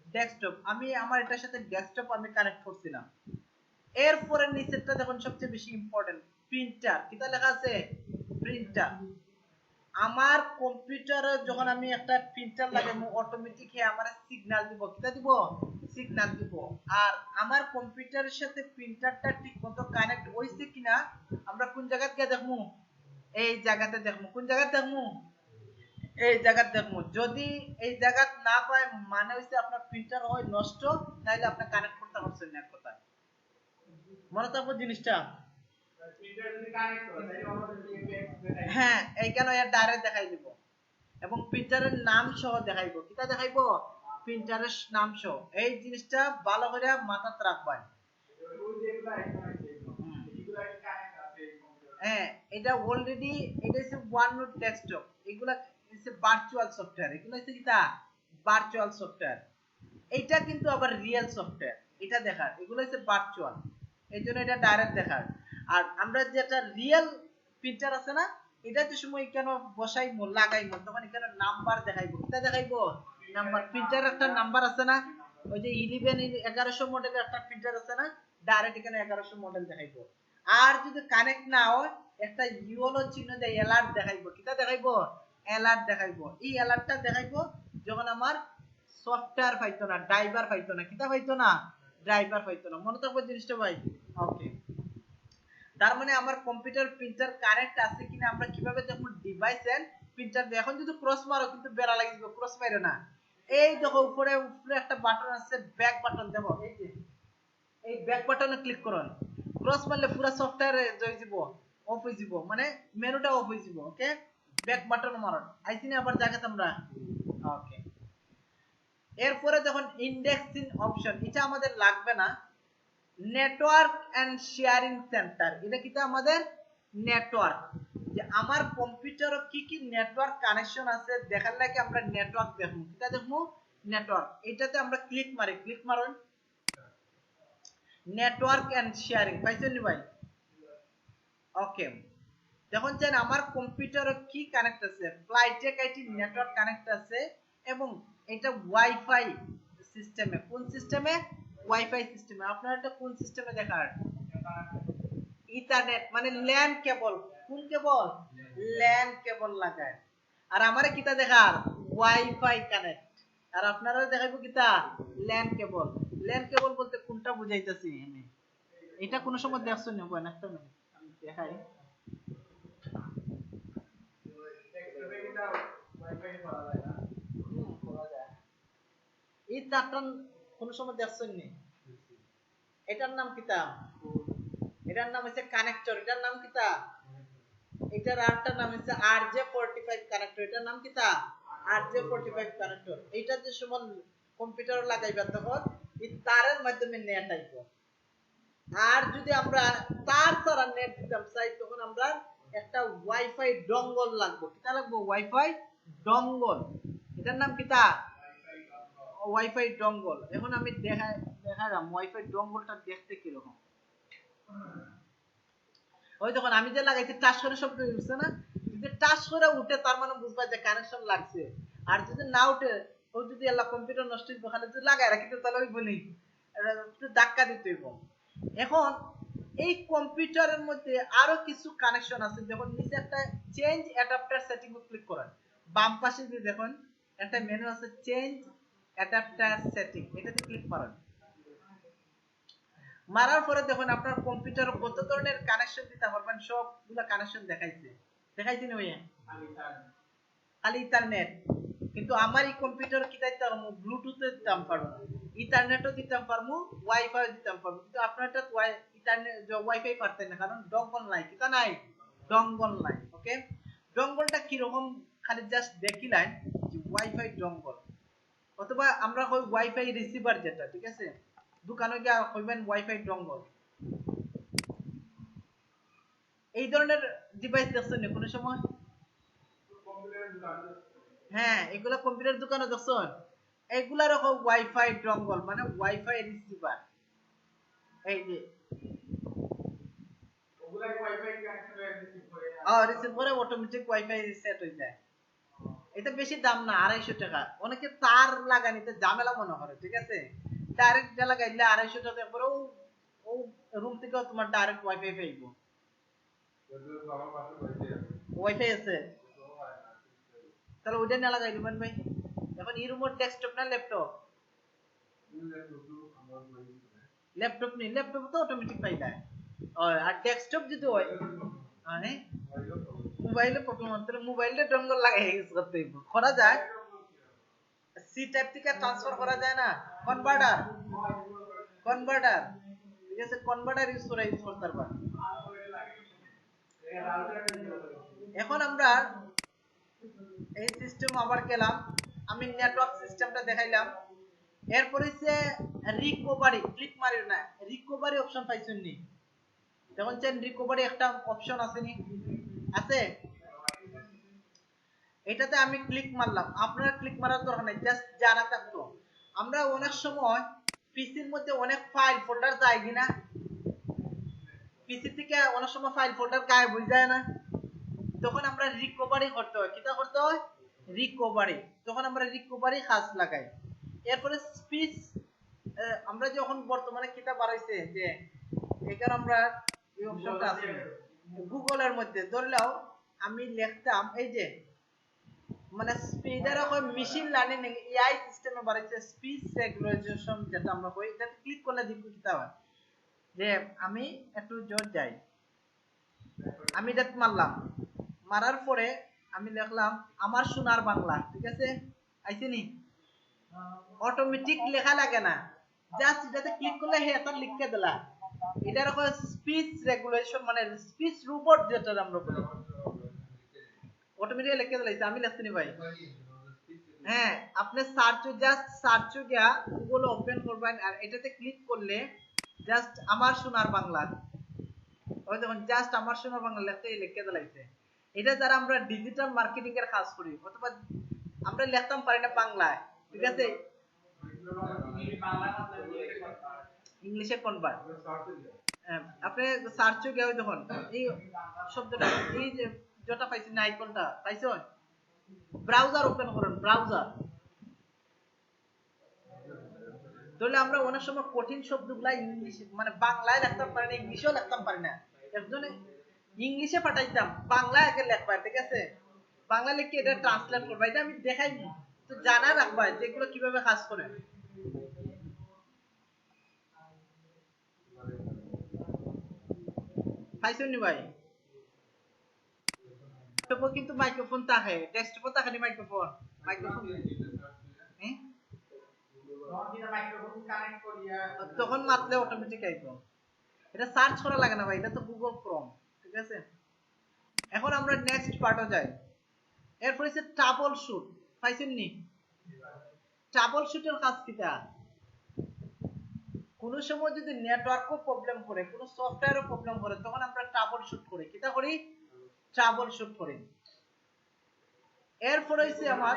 ডেস্কটপ আমি আমার এটার সাথে ডেস্কটপ আমি কানেক্ট করছিলাম এরপরে নিচেরটা দেখুন সবচেয়ে বেশি ইম্পর্টেন্ট প্রিন্টার কিটা লেখা আছে প্রিন্টার আমার কম্পিউটারে যখন আমি একটা প্রিন্টার লাগাবো অটোমেটিক আমার সিগন্যাল দিব কিটা দিব সিগন্যাল দিব আর আমার কম্পিউটারের সাথে প্রিন্টারটা ঠিকমতো কানেক্ট হইছে কিনা আমরা কোন জায়গাতে গিয়ে দেখমু এই জায়গাতে দেখমু কোন জায়গাতে দেখমু এই জায়গাতে দেখমু যদি এই জায়গা না পায় মানে হইছে আপনার প্রিন্টার হয় নষ্ট তাইলে আপনি কানেক্ট করতে পারছেন না কথা মনে থাকবে জিনিসটা প্রিন্টার যদি কানেক্ট হয় তাহলে আমাদের হ্যাঁ এইখানে এর ডাইরেক্ট দেখাই দিব এবং প্রিন্টারের নাম সহ দেখাইবো কিটা দেখাইবো প্রিন্টারের নাম সহ এই জিনিসটা ভালো করে মাথাতে রাখবেন। হ্যাঁ, এটা অলরেডি এটা হচ্ছে ওয়ান নোট ডেস্কটপ, এগুলা হচ্ছে ভার্চুয়াল সফটওয়্যার, এগুলো হচ্ছে কি তা ভার্চুয়াল সফটওয়্যার। এটা কিন্তু আবার রিয়েল সফটওয়্যার, এটা দেখার, এগুলো হচ্ছে ভার্চুয়াল, এই জন্য এটা ডাইরেক্ট দেখার। আর আমরা যেটা রিয়েল প্রিন্টার আছে না, এটা যে সময় কেন বসাইবো লাগাইবো তখন এখানে নাম্বার দেখাইবো, এটা দেখাইবো নাম্বার, প্রিন্টার একটা নাম্বার আছে না, ওই যে 1100 মডেলের একটা প্রিন্টার আছে না, ডাইরেক্ট এখানে 1100 মডেল দেখাইবো। আর যদি কানেক্ট না হয় একটা ইউএলও চিহ্ন দিয়ে অ্যালার্ট দেখাইবো, কিটা দেখাইবো অ্যালার্ট দেখাইবো। এই অ্যালার্টটা দেখাইবো যখন আমার সফটওয়্যার পাইতো না, ড্রাইভার পাইতো না, কিটা পাইতো না ড্রাইভার পাইতো না। মনে থাকবে জিনিসটা ভাই? ওকে, তার মানে আমার কম্পিউটার প্রিন্টার কানেক্ট আছে কিনা আমরা কিভাবে দেখব? ডিভাইস এন্ড প্রিন্টার দিয়ে। এখন যদি ক্রস মারো কিন্তু বেড়া লাগি যাবে, ক্রস মারো না। এই দেখো উপরে উপরে একটা বাটন আছে, ব্যাক বাটন দেব, এই যে এই ব্যাক বাটনে ক্লিক করুন। ক্রস মারলে পুরো সফটওয়্যার জয় যাব, অফ হয়ে যাব, মানে মেনুটা অফ হয়ে যাব। ওকে, ব্যাক বাটন মারুন। আইসিনে আবার জায়গাতে আমরা। ওকে, এরপরে যখন ইন্ডেক্সিং অপশন, এটা আমাদের লাগবে না। নেটওয়ার্ক এন্ড শেয়ারিং সেন্টার, এটা কিন্তু আমাদের নেটওয়ার্ক, যে আমার কম্পিউটারে কি কি নেটওয়ার্ক কানেকশন আছে দেখার লাগে আমরা নেটওয়ার্ক দেখব, এটা দেখব নেটওয়ার্ক। এটাতে আমরা ক্লিক মারি, ক্লিক মারুন। নেটওয়ার্ক এন্ড শেয়ারিং পাইছেন ভাই? ওকে, দেখুন যে আমার কম্পিউটারে কি কানেক্ট আছে, ফ্লাইটেক আইটি নেটওয়ার্ক কানেক্ট আছে, এবং এটা ওয়াইফাই সিস্টেমে। কোন সিস্টেমে? ওয়াইফাই সিস্টেমে। আপনার এটা কোন সিস্টেমে দেখার? ইথারনেট, মানে ল্যান কেবল। কোন কেবল? ল্যান কেবল লাগায়। আর আমারে কিটা দেখার? Wifi connect. আর আপনারা দেখাইবো কিটা? ল্যান কেবল। ল্যান কেবল বলতে কোনটা বুঝাইতেছি আমি? এটা কোন সময় দেখছো না? বলেন একটা মিনিট আমি দেখাই। এই চারটা কোন সময় দেখছো নি? এটার নাম কিতা? এটার নাম হচ্ছে কানেক্টর। এটার নাম কিতা? এটার আরেকটা নাম হচ্ছে RJ45 কানেক্টর। এটার নাম কিতা? RJ45 connector. এইটা যে সময় কম্পিউটারে লাগাইবা তখন এই তারের মাধ্যমে নেট আইবো। আর যদি আমরা তার ছাড়া নেট দিতাম চাই তখন আমরা একটা ওয়াইফাই ডঙ্গল লাগবো। কিটা লাগবো? Wifi dongle. এটার নাম কিতা? Wifi dongle. এখন আমি দেখালাম ওয়াইফাই ডঙ্গলটা দেখতে কিরকম। ওই যখন আমি যে লাগাইছি টাচ করে শব্দ উঠছে না, যদি টাচ করে উঠে তার মানে বুঝবা যে কানেকশন লাগছে। আর যদি না উঠে, ও যদি আল্লাহ কম্পিউটার নষ্ট হইব, ওখানে যদি লাগাই রাখি তাহলে ওই বলি একটু ধাক্কা দিতে হইব। এখন এই কম্পিউটারের মধ্যে আরো কিছু কানেকশন আছে। যখন নিচে একটা চেঞ্জ অ্যাডাপ্টার সেটিং এ ক্লিক করেন, বাম পাশে যে দেখুন একটা মেনু আছে চেঞ্জ অ্যাডাপ্টার সেটিং, এটাতে ক্লিক করেন। মারার পরে দেখুন আপনার কম্পিউটার কত ধরনের কানেকশন দিতে পারবেন, সবগুলা কানেকশন দেখাইছে। দেখাইছি না ভাইয়া? খালি ইথারনেট। কিন্তু আমার এই কম্পিউটার কি দিতে পারবো? ব্লুটুথে দিতাম পারবো, ইথারনেটও দিতাম পারবো, ওয়াইফাই দিতাম পারবো। কিন্তু আপনারটা ইথারনেট ওয়াইফাই পারতেন না, কারণ ডঙ্গল নাই। কিটা নাই? ডঙ্গল নাই। ওকে, ডঙ্গলটা কিরকম খালি জাস্ট দেখিলেন যে ওয়াইফাই ডঙ্গল, অথবা আমরা কই ওয়াইফাই রিসিভার, যেটা ঠিক আছে দোকানে গিয়ে কইবেন ওয়াইফাই ডঙ্গল। এই ধরনের ডিভাইস দেখছেন না কোনো সময়? হ্যাঁ, এগুলো কম্পিউটার দোকানে দেখছেন। এগুলা রকম ওয়াইফাই ডঙ্গল, মানে ওয়াইফাই রিসিভার। এই যে ওগুলাই ওয়াইফাই কানেক্ট রিসিভ করে, রিসিভ করে অটোমেটিক ওয়াইফাই সেট হয়ে যায়। এটা বেশি দাম না, 250 টাকা। অনেকে তার লাগানিতে ঝামেলা মনে করে, ঠিক আছে ডাইরেক্ট লাগাইলে 250 টাকা পরে ও রুম থেকে তোমার ডাইরেক্ট ওয়াইফাই পাইবো। ওয়াইফাই আছে তাহলে ওইটা না লাগাই দিবেন ভাই। এখন এই রুমের ডেস্কটপ না ল্যাপটপ? ল্যাপটপ নেই, ল্যাপটপ তো অটোমেটিক পাই যায়। আর ডেস্কটপ যদি হয় মানে মোবাইলে প্রবলেম হচ্ছে, মোবাইলে ডঙ্গল লাগাই ইউজ করতে হইব। করা যায়, সি টাইপ থেকে ট্রান্সফার করা যায় না, কনভার্টার। কনভার্টার, ঠিক আছে, কনভার্টার ইউজ করতে পারবা। এখন আমরা এই সিস্টেম আবার গেলাম, আমি নেটওয়ার্ক সিস্টেমটা দেখাইলাম। এরপর হচ্ছে রিকভারি, ক্লিক মারি না, রিকভারি অপশন পাইছেন নি? দেখুন চেন রিকভারি একটা অপশন আছে নি? আছে। এটাতে আমি ক্লিক মারলাম, আপনারা ক্লিক মারার দরকার নেই, জাস্ট জানা থাকতো। আমরা অনেক সময় পিসির মধ্যে অনেক ফাইল ফোল্ডার যায় কিনা, পিসি থেকে অনেক সময় ফাইল ফোল্ডার গায়েব হয়ে যায় না, তখন আমরা রিকভারি করতে হয়। কিটা করতে হয়? রিকভারি। তখন আমরা রিকভারি কাজ লাগাই। এরপরে স্পিচ, আমরা যখন বর্তমানে কিতাব বাড়াইছে যে এখানে আমরা এই অপশনটা আছে গুগলের মধ্যে, ধরলেও আমি লিখতাম এই যে মানে স্পিডের হয় মেশিন লার্নিং এআই সিস্টেমে বাড়াইছে স্পিচ রেগুলারাইজেশন, যেটা আমরা কই, এটাতে ক্লিক করলে দেখব কিতা হয় যে আমি একটু জোর যাই, আমি এটা মারলাম, মারার পরে আমি লিখলাম আমার সোনার বাংলা, ঠিক আছে? আইছে নি? অটোমেটিক লেখা লাগে না, জাস্ট এটাতে ক্লিক করলে হে এটা লিখে দিলা। এটার কয় স্পিচ রেগুলেশন, মানে স্পিচ রোবট যেটা আমরা বলি, অটোমেটিক লিখে দিলাইছে। আমি লিখতে নি ভাই। হ্যাঁ, আপনি সার্চ, জাস্ট সার্চ গিয়া গুগল ওপেন করবেন আর এটাতে ক্লিক করলে জাস্ট আমার সোনার বাংলা, ওই দেখুন জাস্ট আমার সোনার বাংলা লিখে দিলাইছে। এটা যারা আমরা ডিজিটাল মার্কেটিং এর কাজ করি, অথবা আমরা লিখতাম পারি না বাংলায়, ঠিক আছে, ইংলিশে কনভার্ট, আপনি সার্চ গিয়ে ওই দেখুন এই শব্দটা, এই যে যেটা পাইছেন আইকনটা পাইছেন, ব্রাউজার ওপেন করুন, ব্রাউজার। তাহলে আমরা অনেক সময় কঠিন শব্দগুলা ইংলিশ মানে বাংলায় লিখতে পারি না, ইংলিশেও লিখতে পারি না, একজনে ইংলিশে পাঠাইতাম, বাংলায় আগে লিখবা, ঠিক আছে, বাংলা লিখে এটা ট্রান্সলেট করবা, এটা আমি দেখাই, তো জানা রাখবা যেগুলো কিভাবে কাজ করে। পাইছেন নি ভাই? কিন্তু মাইক্রোফোন থাকে, ডেস্কটপে থাকে নি মাইক্রোফোন, মাইক্রোফোন তখন মাতলে অটোমেটিক আইব, এটা সার্চ করা লাগে না ভাই, এটা তো গুগল ক্রোম, ঠিক আছে। এখন আমরা নেক্সট পার্টে যাই। এরপর হচ্ছে ট্রাবল শুট, পাইছেন নি? ট্রাবল শুটের কাজ কিটা? কোন সময় যদি নেটওয়ার্কও প্রবলেম করে, কোন সফটওয়্যারও প্রবলেম করে, তখন আমরা ট্রাবল শুট করি। কিটা করি? ট্রাবল শুট করি। এরপর হচ্ছে আমার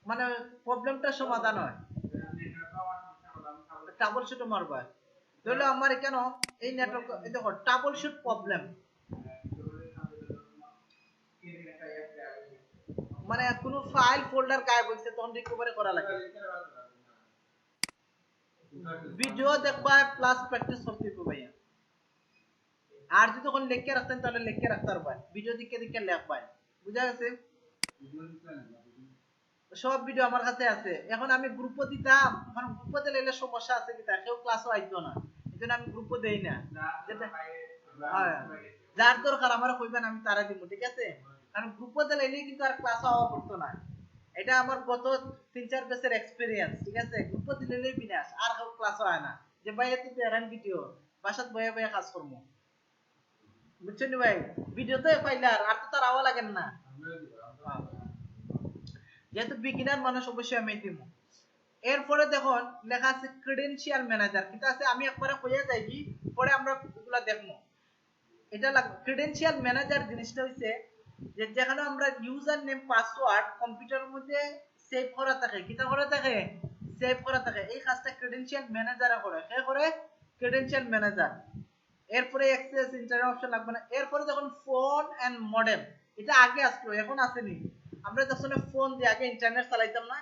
মানে প্রবলেমটা সমাধান হয়, ট্রাবল শুট মারবা। তাহলে আমার কেন এই নেটওয়ার্ক, এই দেখো ট্রাবল শুট প্রবলেম, মানে কোন ফাইল ফোল্ডার গায়েব হইছে, তখন রিকভারি করা লাগে। ভিডিও দেখবা প্লাস প্র্যাকটিস করতে হবে ভাইয়া। আর যদি তখন লিখে রাখতেন তাহলে লিখে রাখতে পারবেন, ভিডিও দেখে দেখে লিখবেন, বুঝা গেছে? সব ভিডিও আমার কাছে আছে। এখন আমি গ্রুপে দিতাম, এখন গ্রুপে দিলে সমস্যা আছে কিটা, কেউ ক্লাসও আইতো না, এজন্য আমি গ্রুপে দেই না। যার দরকার আমার কইবেন, আমি তারা দিব, ঠিক আছে? কারণ গ্রুপে দিলে কিন্তু আর ক্লাস হওয়া পড়তো না। এটা আমার গত 3-4 বছরের এক্সপেরিয়েন্স, ঠিক আছে? গ্রুপে দিলেই বিনাশ, আর কেউ ক্লাস হয় না, যে ভাই এত এরান ভিডিও বাসাত বয়ে বয়ে কাজ করবো, বুঝছেন ভাই? ভিডিও তো পাইলে আর তো তার আওয়া লাগেন না, যেহেতু বিগিনার মানুষ অবশ্যই আমি দিব। এরপরে দেখুন লেখা আছে ক্রেডেনশিয়াল ম্যানেজার, কিন্তু আছে আমি একবারে কইয়া যাইবি, পরে আমরা এগুলা দেখবো। এটা ক্রেডেনশিয়াল ম্যানেজার জিনিসটা হইছে যে যেখানে আমরা ইউজার নেম পাসওয়ার্ড কম্পিউটারের মধ্যে সেভ করা থাকে, কিটা করা থাকে, সেভ করা থাকে, এই কাজটা ক্রেডেনশিয়াল ম্যানেজারে করে। কে করে? Credential manager. এরপরে অ্যাক্সেস ইন্টারনেট অপশন লাগবে না। এরপরে যখন ফোন এন্ড মডেম, এটা আগে আসলো, এখন আসেনি। আমরা যখন ফোন দিয়ে আগে ইন্টারনেট চালাইতাম না,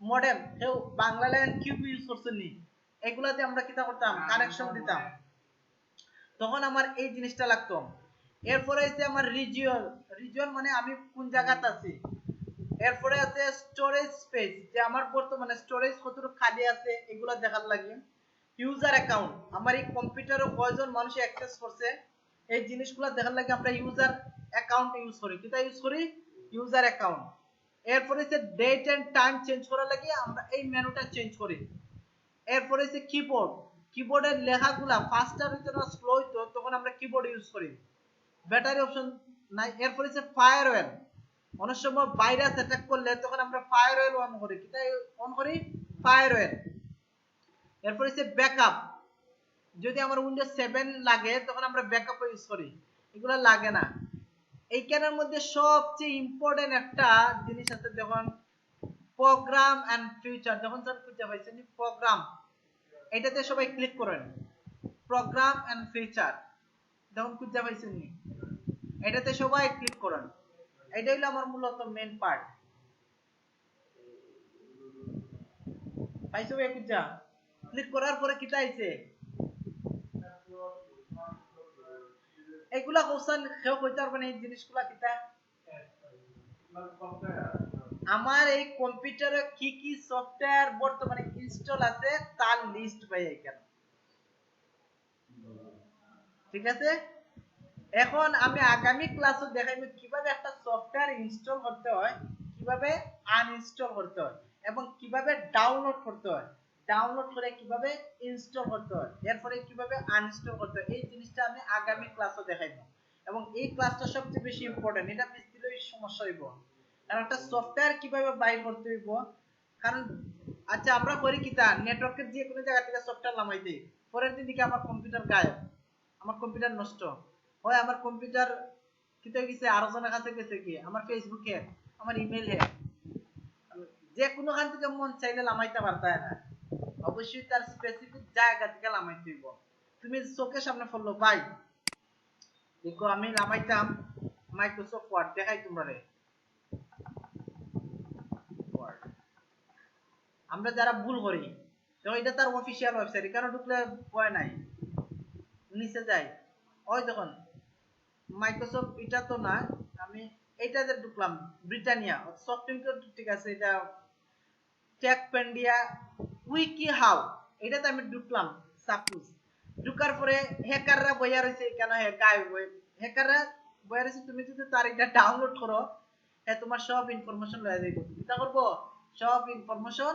মডেম কেউ বাংলা ল্যান্ড কিউব ইউজ করছেন নি, এগুলাতে আমরা কিটা করতাম, কানেকশন দিতাম, তখন আমার এই জিনিসটা লাগতো। এরপরে হচ্ছে আমার রিজিয়ন, রিজিয়ন মানে আমি কোন জায়গাতে আছি। এরপরে আছে স্টোরেজ স্পেস, যে আমার বর্তমানে স্টোরেজ কতটুকু খালি আছে এগুলা দেখার লাগে। ইউজার অ্যাকাউন্ট, আমার এই কম্পিউটারে কয়জন মানুষ অ্যাক্সেস করছে, এই জিনিসগুলো দেখার লাগে আমরা ইউজার অ্যাকাউন্ট ইউজ করি। কিটা ইউজ করি? User account. এরপরে হচ্ছে ডেট এন্ড টাইম চেঞ্জ করার লাগে আমরা এই মেনুটা চেঞ্জ করি। এরপরে হচ্ছে কিবোর্ড, কিবোর্ডের লেখাগুলা ফাস্টার হইতো না স্লো হইতো, তখন আমরা কিবোর্ড ইউজ করি। ব্যাটারি অপশন নাই। এরপরে হচ্ছে ফায়ারওয়েল, অনেক সময় ভাইরাস অ্যাটাক করলে তখন আমরা ফায়ার অয়েল অন করি, কি তাই অন করি? Fire oil. এরপর হচ্ছে ব্যাকআপ, যদি আমার উইন্ডোজ 7 লাগে তখন আমরা ব্যাকআপ ইউজ করি, এগুলো লাগে না। এইখানের মধ্যে সবচেয়ে ইম্পর্টেন্ট একটা জিনিস আছে, যখন প্রোগ্রাম এন্ড ফিচার, যখন স্যার খুঁজে পাইছেন প্রোগ্রাম, এটাতে সবাই ক্লিক করেন। প্রোগ্রাম এন্ড ফিচার যখন খুঁজে পাইছেন এটাতে সবাই ক্লিক করেন। এটা হলো আমার মূলত মেইন পার্ট। পাইছো ভাই? খুঁজা ক্লিক করার পরে কি আইছে? এগুলা কোশ্চেন কেউ কইতে পারবে না এই জিনিসগুলা কিতা? আমার এই কম্পিউটারে কি কি সফটওয়্যার বর্তমানে ইনস্টল আছে তার লিস্ট পাই এখানে, ঠিক আছে? এখন আমি আগামী ক্লাসে দেখাইব কিভাবে একটা সফটওয়্যার ইনস্টল করতে হয়, কিভাবে আনইনস্টল করতে হয় এবং কিভাবে ডাউনলোড করতে হয়, ডাউনলোড করে কিভাবে ইনস্টল করতে হয়, এরপরে কিভাবে আনইনস্টল করতে হয়। এই জিনিসটা আমি আগামী ক্লাসে দেখাইব এবং এই ক্লাসটা সবচেয়ে বেশি ইম্পর্টেন্ট। এটা মিস দিলেই সমস্যা হইব, কারণ একটা সফটওয়্যার কিভাবে বাইর করতে হইব। কারণ আচ্ছা আমরা করি কি তা, নেটওয়ার্কের যে কোনো জায়গা থেকে সফটওয়্যার নামাই দেই, পরের দিন দিকে আমার কম্পিউটার গায়েব, আমার কম্পিউটার নষ্ট হয়, আমার কম্পিউটার কিতে গেছে, আরো জনের কাছে গেছে, কি আমার ফেসবুক হ্যাক, আমার ইমেল হ্যাক, যে কোনো খান থেকে মন চাইলে নামাইতে পারতা না। অবশ্যই তার স্পেসিফিক জায়গা থেকে নামাইতে হইব। তুমি চোখের সামনে পড়লো ভাই, দেখো আমি নামাইতাম মাইক্রোসফট ওয়ার্ড, দেখাই তোমরা রে ওয়ার্ড। আমরা যারা ভুল করি, তো এটা তার অফিসিয়াল ওয়েবসাইট, এখানে ঢুকলে ভয় নাই, নিচে যাই, ওই দেখুন মাইক্রোসফট, এটা তো না, আমি এইটাতে ঢুকলাম, ব্রিটানিয়া সফটওয়্যার, ঠিক আছে, এটা টেকপেন্ডিয়া উইকি হাউ, এটাতে আমি ঢুকলাম সাপোজ। ঢুকার পরে হ্যাকাররা বইয়া রয়েছে, কেন হ্যাকাররা বইয়া রয়েছে, তুমি যদি তার এটা ডাউনলোড করো, হ্যাঁ তোমার সব ইনফরমেশন লয়ে যাইব, চিন্তা করবো সব ইনফরমেশন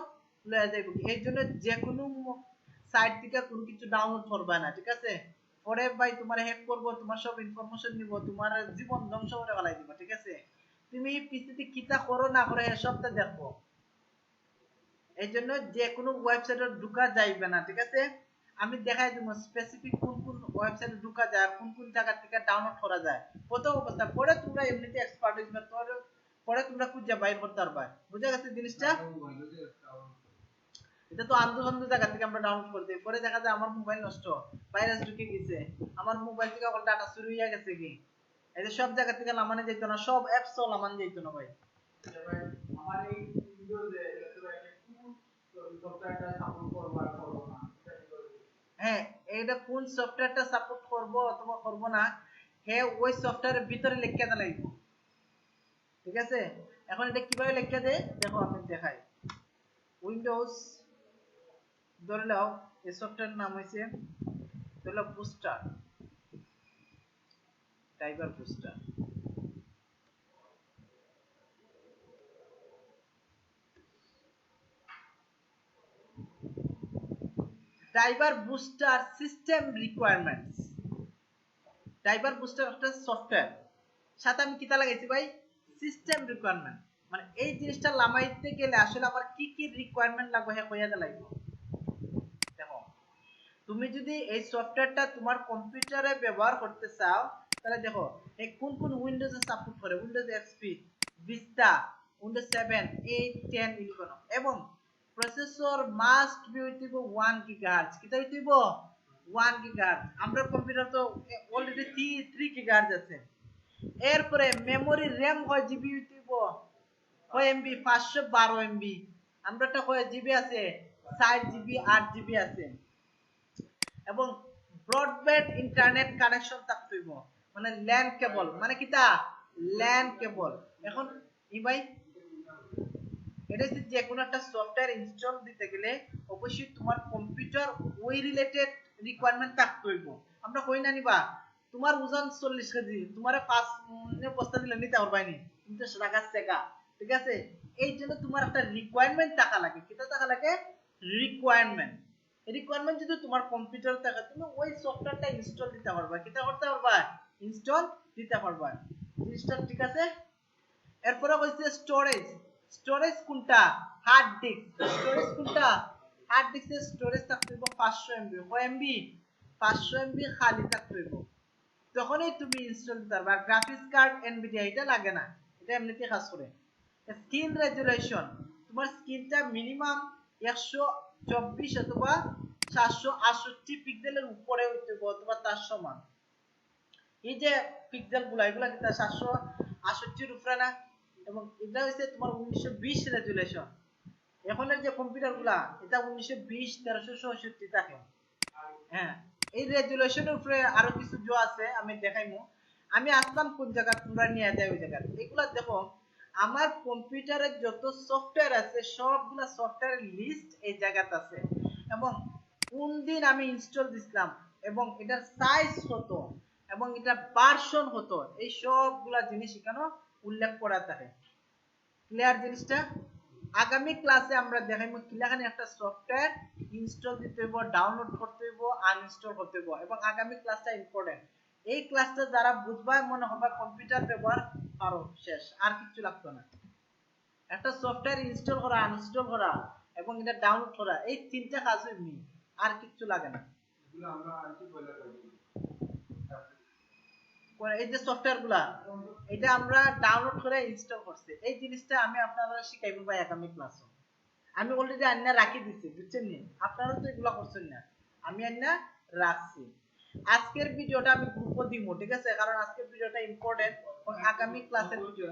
লয়ে যাইব। এই জন্য যে কোনো সাইট থেকে কোনো কিছু ডাউনলোড করবে না, ঠিক আছে? পরে ভাই তোমার হ্যাক করবো, তোমার সব ইনফরমেশন নিব, তোমার জীবন ধ্বংস করে ফেলাই দিব, ঠিক আছে? তুমি পিসিতে কিতা করো না করো সবটা দেখবো। এই জন্য যে কোনো ওয়েবসাইটে ঢুকা যাইবে না, ঠিক আছে? আমি দেখাই দিব স্পেসিফিক কোন কোন ওয়েবসাইটে ঢুকা যায়, কোন কোন জায়গা থেকে ডাউনলোড করা যায় প্রথম অবস্থা। পরে তোমরা এমনিতে এক্সপার্ট হয়ে যাবে, পরে তোমরা খুঁজে বাইর করতে পারবা। বুঝা গেছে জিনিসটা? এটা তো আন্দোলন জায়গা থেকে আমরা ডাউনলোড করে দিই, পরে দেখা যায় আমার মোবাইল নষ্ট, ভাইরাস ঢুকে গেছে, আমার মোবাইল থেকে আমার ডাটা চুরি হয়ে গেছে, কি এই যে সব জায়গা থেকে নামানো যেত না, সব অ্যাপস নামানো যেত না ভাই। আমার এই হ্যাঁ, এটা কোন সফটওয়্যারটা সাপোর্ট করব অথবা করব না, হ্যাঁ ওই সফটওয়্যারের ভিতরে লিখে দেওয়া লাগবে, ঠিক আছে? এখন এটা কিভাবে লিখে দেয় দেখো, আমি দেখাই। উইন্ডোজ ধরে নাও, এই সফটওয়্যারের নাম হইছে হলো booster, driver booster. Driver booster system requirements, driver booster একটা সফটওয়্যার, সাথে আমি কিতা লাগাইছি ভাই, সিস্টেম রিকোয়ারমেন্ট। মানে এই জিনিসটা লামাইতে গেলে আসলে আমার কি কি রিকোয়ারমেন্ট লাগবে হ্যাঁ কইয়া দে লাগবে। দেখো তুমি যদি এই সফটওয়্যারটা তোমার কম্পিউটারে ব্যবহার করতে চাও, তাহলে দেখো এই কোন কোন উইন্ডোজে সাপোর্ট করে, উইন্ডোজ এক্সপি, ভিস্তা, উইন্ডোজ 7, 8, 10, 11, এবং processor must be with 1 gigahertz, কিটা হইতে হইব 1 গিগাহার্টজ। আমরা কম্পিউটার তো অলরেডি 3 গিগাহার্টজ আছে। এরপরে মেমোরি র‍্যাম কয় জিবি হইব, কয় এমবি, 512 এমবি। আমরাটা কয় জিবি আছে, 4 জিবি 8 জিবি আছে। এবং ব্রডব্যান্ড ইন্টারনেট কানেকশন থাকতে হইব, মানে ল্যান কেবল, মানে কিটা ল্যান কেবল। এখন ই ভাই এটা হচ্ছে যে কোনো একটা সফটওয়্যার ইনস্টল দিতে গেলে অবশ্যই তোমার কম্পিউটার ওই রিলেটেড রিকোয়ারমেন্ট থাকতে হইব। আমরা কই না নিবা তোমার ওজন 40 কেজি, তোমারে 5 বস্তা দিলে নিতে পারবাই নি, কিন্তু টাকা টাকা, ঠিক আছে? এই জন্য তোমার একটা রিকোয়ারমেন্ট টাকা লাগে, কিটা টাকা লাগে, রিকোয়ারমেন্ট। রিকোয়ারমেন্ট যদি তোমার কম্পিউটারে থাকে, তুমি ওই সফটওয়্যারটা ইনস্টল দিতে পারবা, কিটা করতে পারবা, ইনস্টল দিতে পারবা। জিনিসটা ঠিক আছে? এরপরে কইছে স্টোরেজ। স্টোরেজ কোনটা? Hard disk. স্টোরেজ কোনটা? হার্ড ডিস্কের স্টোরেজ থাকতে হইব 500 এমবি। কয় এমবি? 500 এমবি খালি থাকতে হইব, তখনই তুমি ইনস্টল দিতে পারবে। আর গ্রাফিক্স কার্ড এনভিডিয়া এটা লাগে না, এটা এমনিতেই কাজ করে। স্ক্রিন রেজুলেশন, তোমার স্ক্রিনটা মিনিমাম 124 অথবা 768 পিক্সেলের উপরে হইতে হবে অথবা তার সমান। এই যে পিক্সেল গুলা এগুলা কিন্তু 768 উপরে না, এবং এটা হচ্ছে তোমার 1920 রেজুলেশন। এখনের যে কম্পিউটার গুলা এটা 1920 1366 থাকে। হ্যাঁ, এই রেজুলেশনের উপরে আরো কিছু জো আছে, আমি দেখাইমু। আমি আসলাম কোন জায়গা, তোমরা নিয়ে যাই ওই জায়গা। এগুলা দেখো, আমার কম্পিউটারে যত সফটওয়্যার আছে সবগুলা সফটওয়্যারের লিস্ট এই জায়গাতে আছে, এবং কোন দিন আমি ইনস্টল দিছিলাম, এবং এটার সাইজ কত, এবং এটা ভার্সন কত, এই সবগুলা জিনিস এখানে উল্লেখ করা থাকে। ক্লিয়ার জিনিসটা? আগামী ক্লাসে আমরা দেখাইবো কিলাখানে একটা সফটওয়্যার ইনস্টল দিতে হইব, ডাউনলোড করতে হইব, আনইনস্টল করতে হইব, এবং আগামী ক্লাসটা ইম্পর্টেন্ট। এই ক্লাসটা যারা বুঝবা মনে হবে কম্পিউটার ব্যবহার পারো, শেষ, আর কিছু লাগতো না। একটা সফটওয়্যার ইনস্টল করা, আনইনস্টল করা এবং এটা ডাউনলোড করা, এই তিনটা কাজ এমনি, আর কিছু লাগে না। এগুলো আমরা আর কি বলে রাখি, এই যে সফটওয়্যার গুলা এটা আমরা ডাউনলোড করে ইনস্টল করছি, এই জিনিসটা আমি আপনাদের শিখাইবো ভাই আগামী ক্লাসে। আমি অলরেডি আন্না রাখি দিছি, বুঝছেন নি? আপনারা তো এগুলা করছেন না, আমি আন্না রাখছি। আজকের ভিডিওটা আমি গ্রুপে দিব, ঠিক আছে? কারণ আজকের ভিডিওটা ইম্পর্টেন্ট, আগামী ক্লাসের ভিডিও।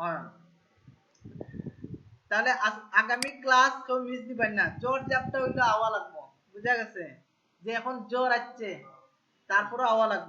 হ্যাঁ, তাহলে আগামী ক্লাস কেউ মিস দিবেন না। জোর জাপটা হইলো আওয়া লাগবো, বুঝা গেছে? যে এখন জোর আসছে, তারপরে আওয়া লাগবে।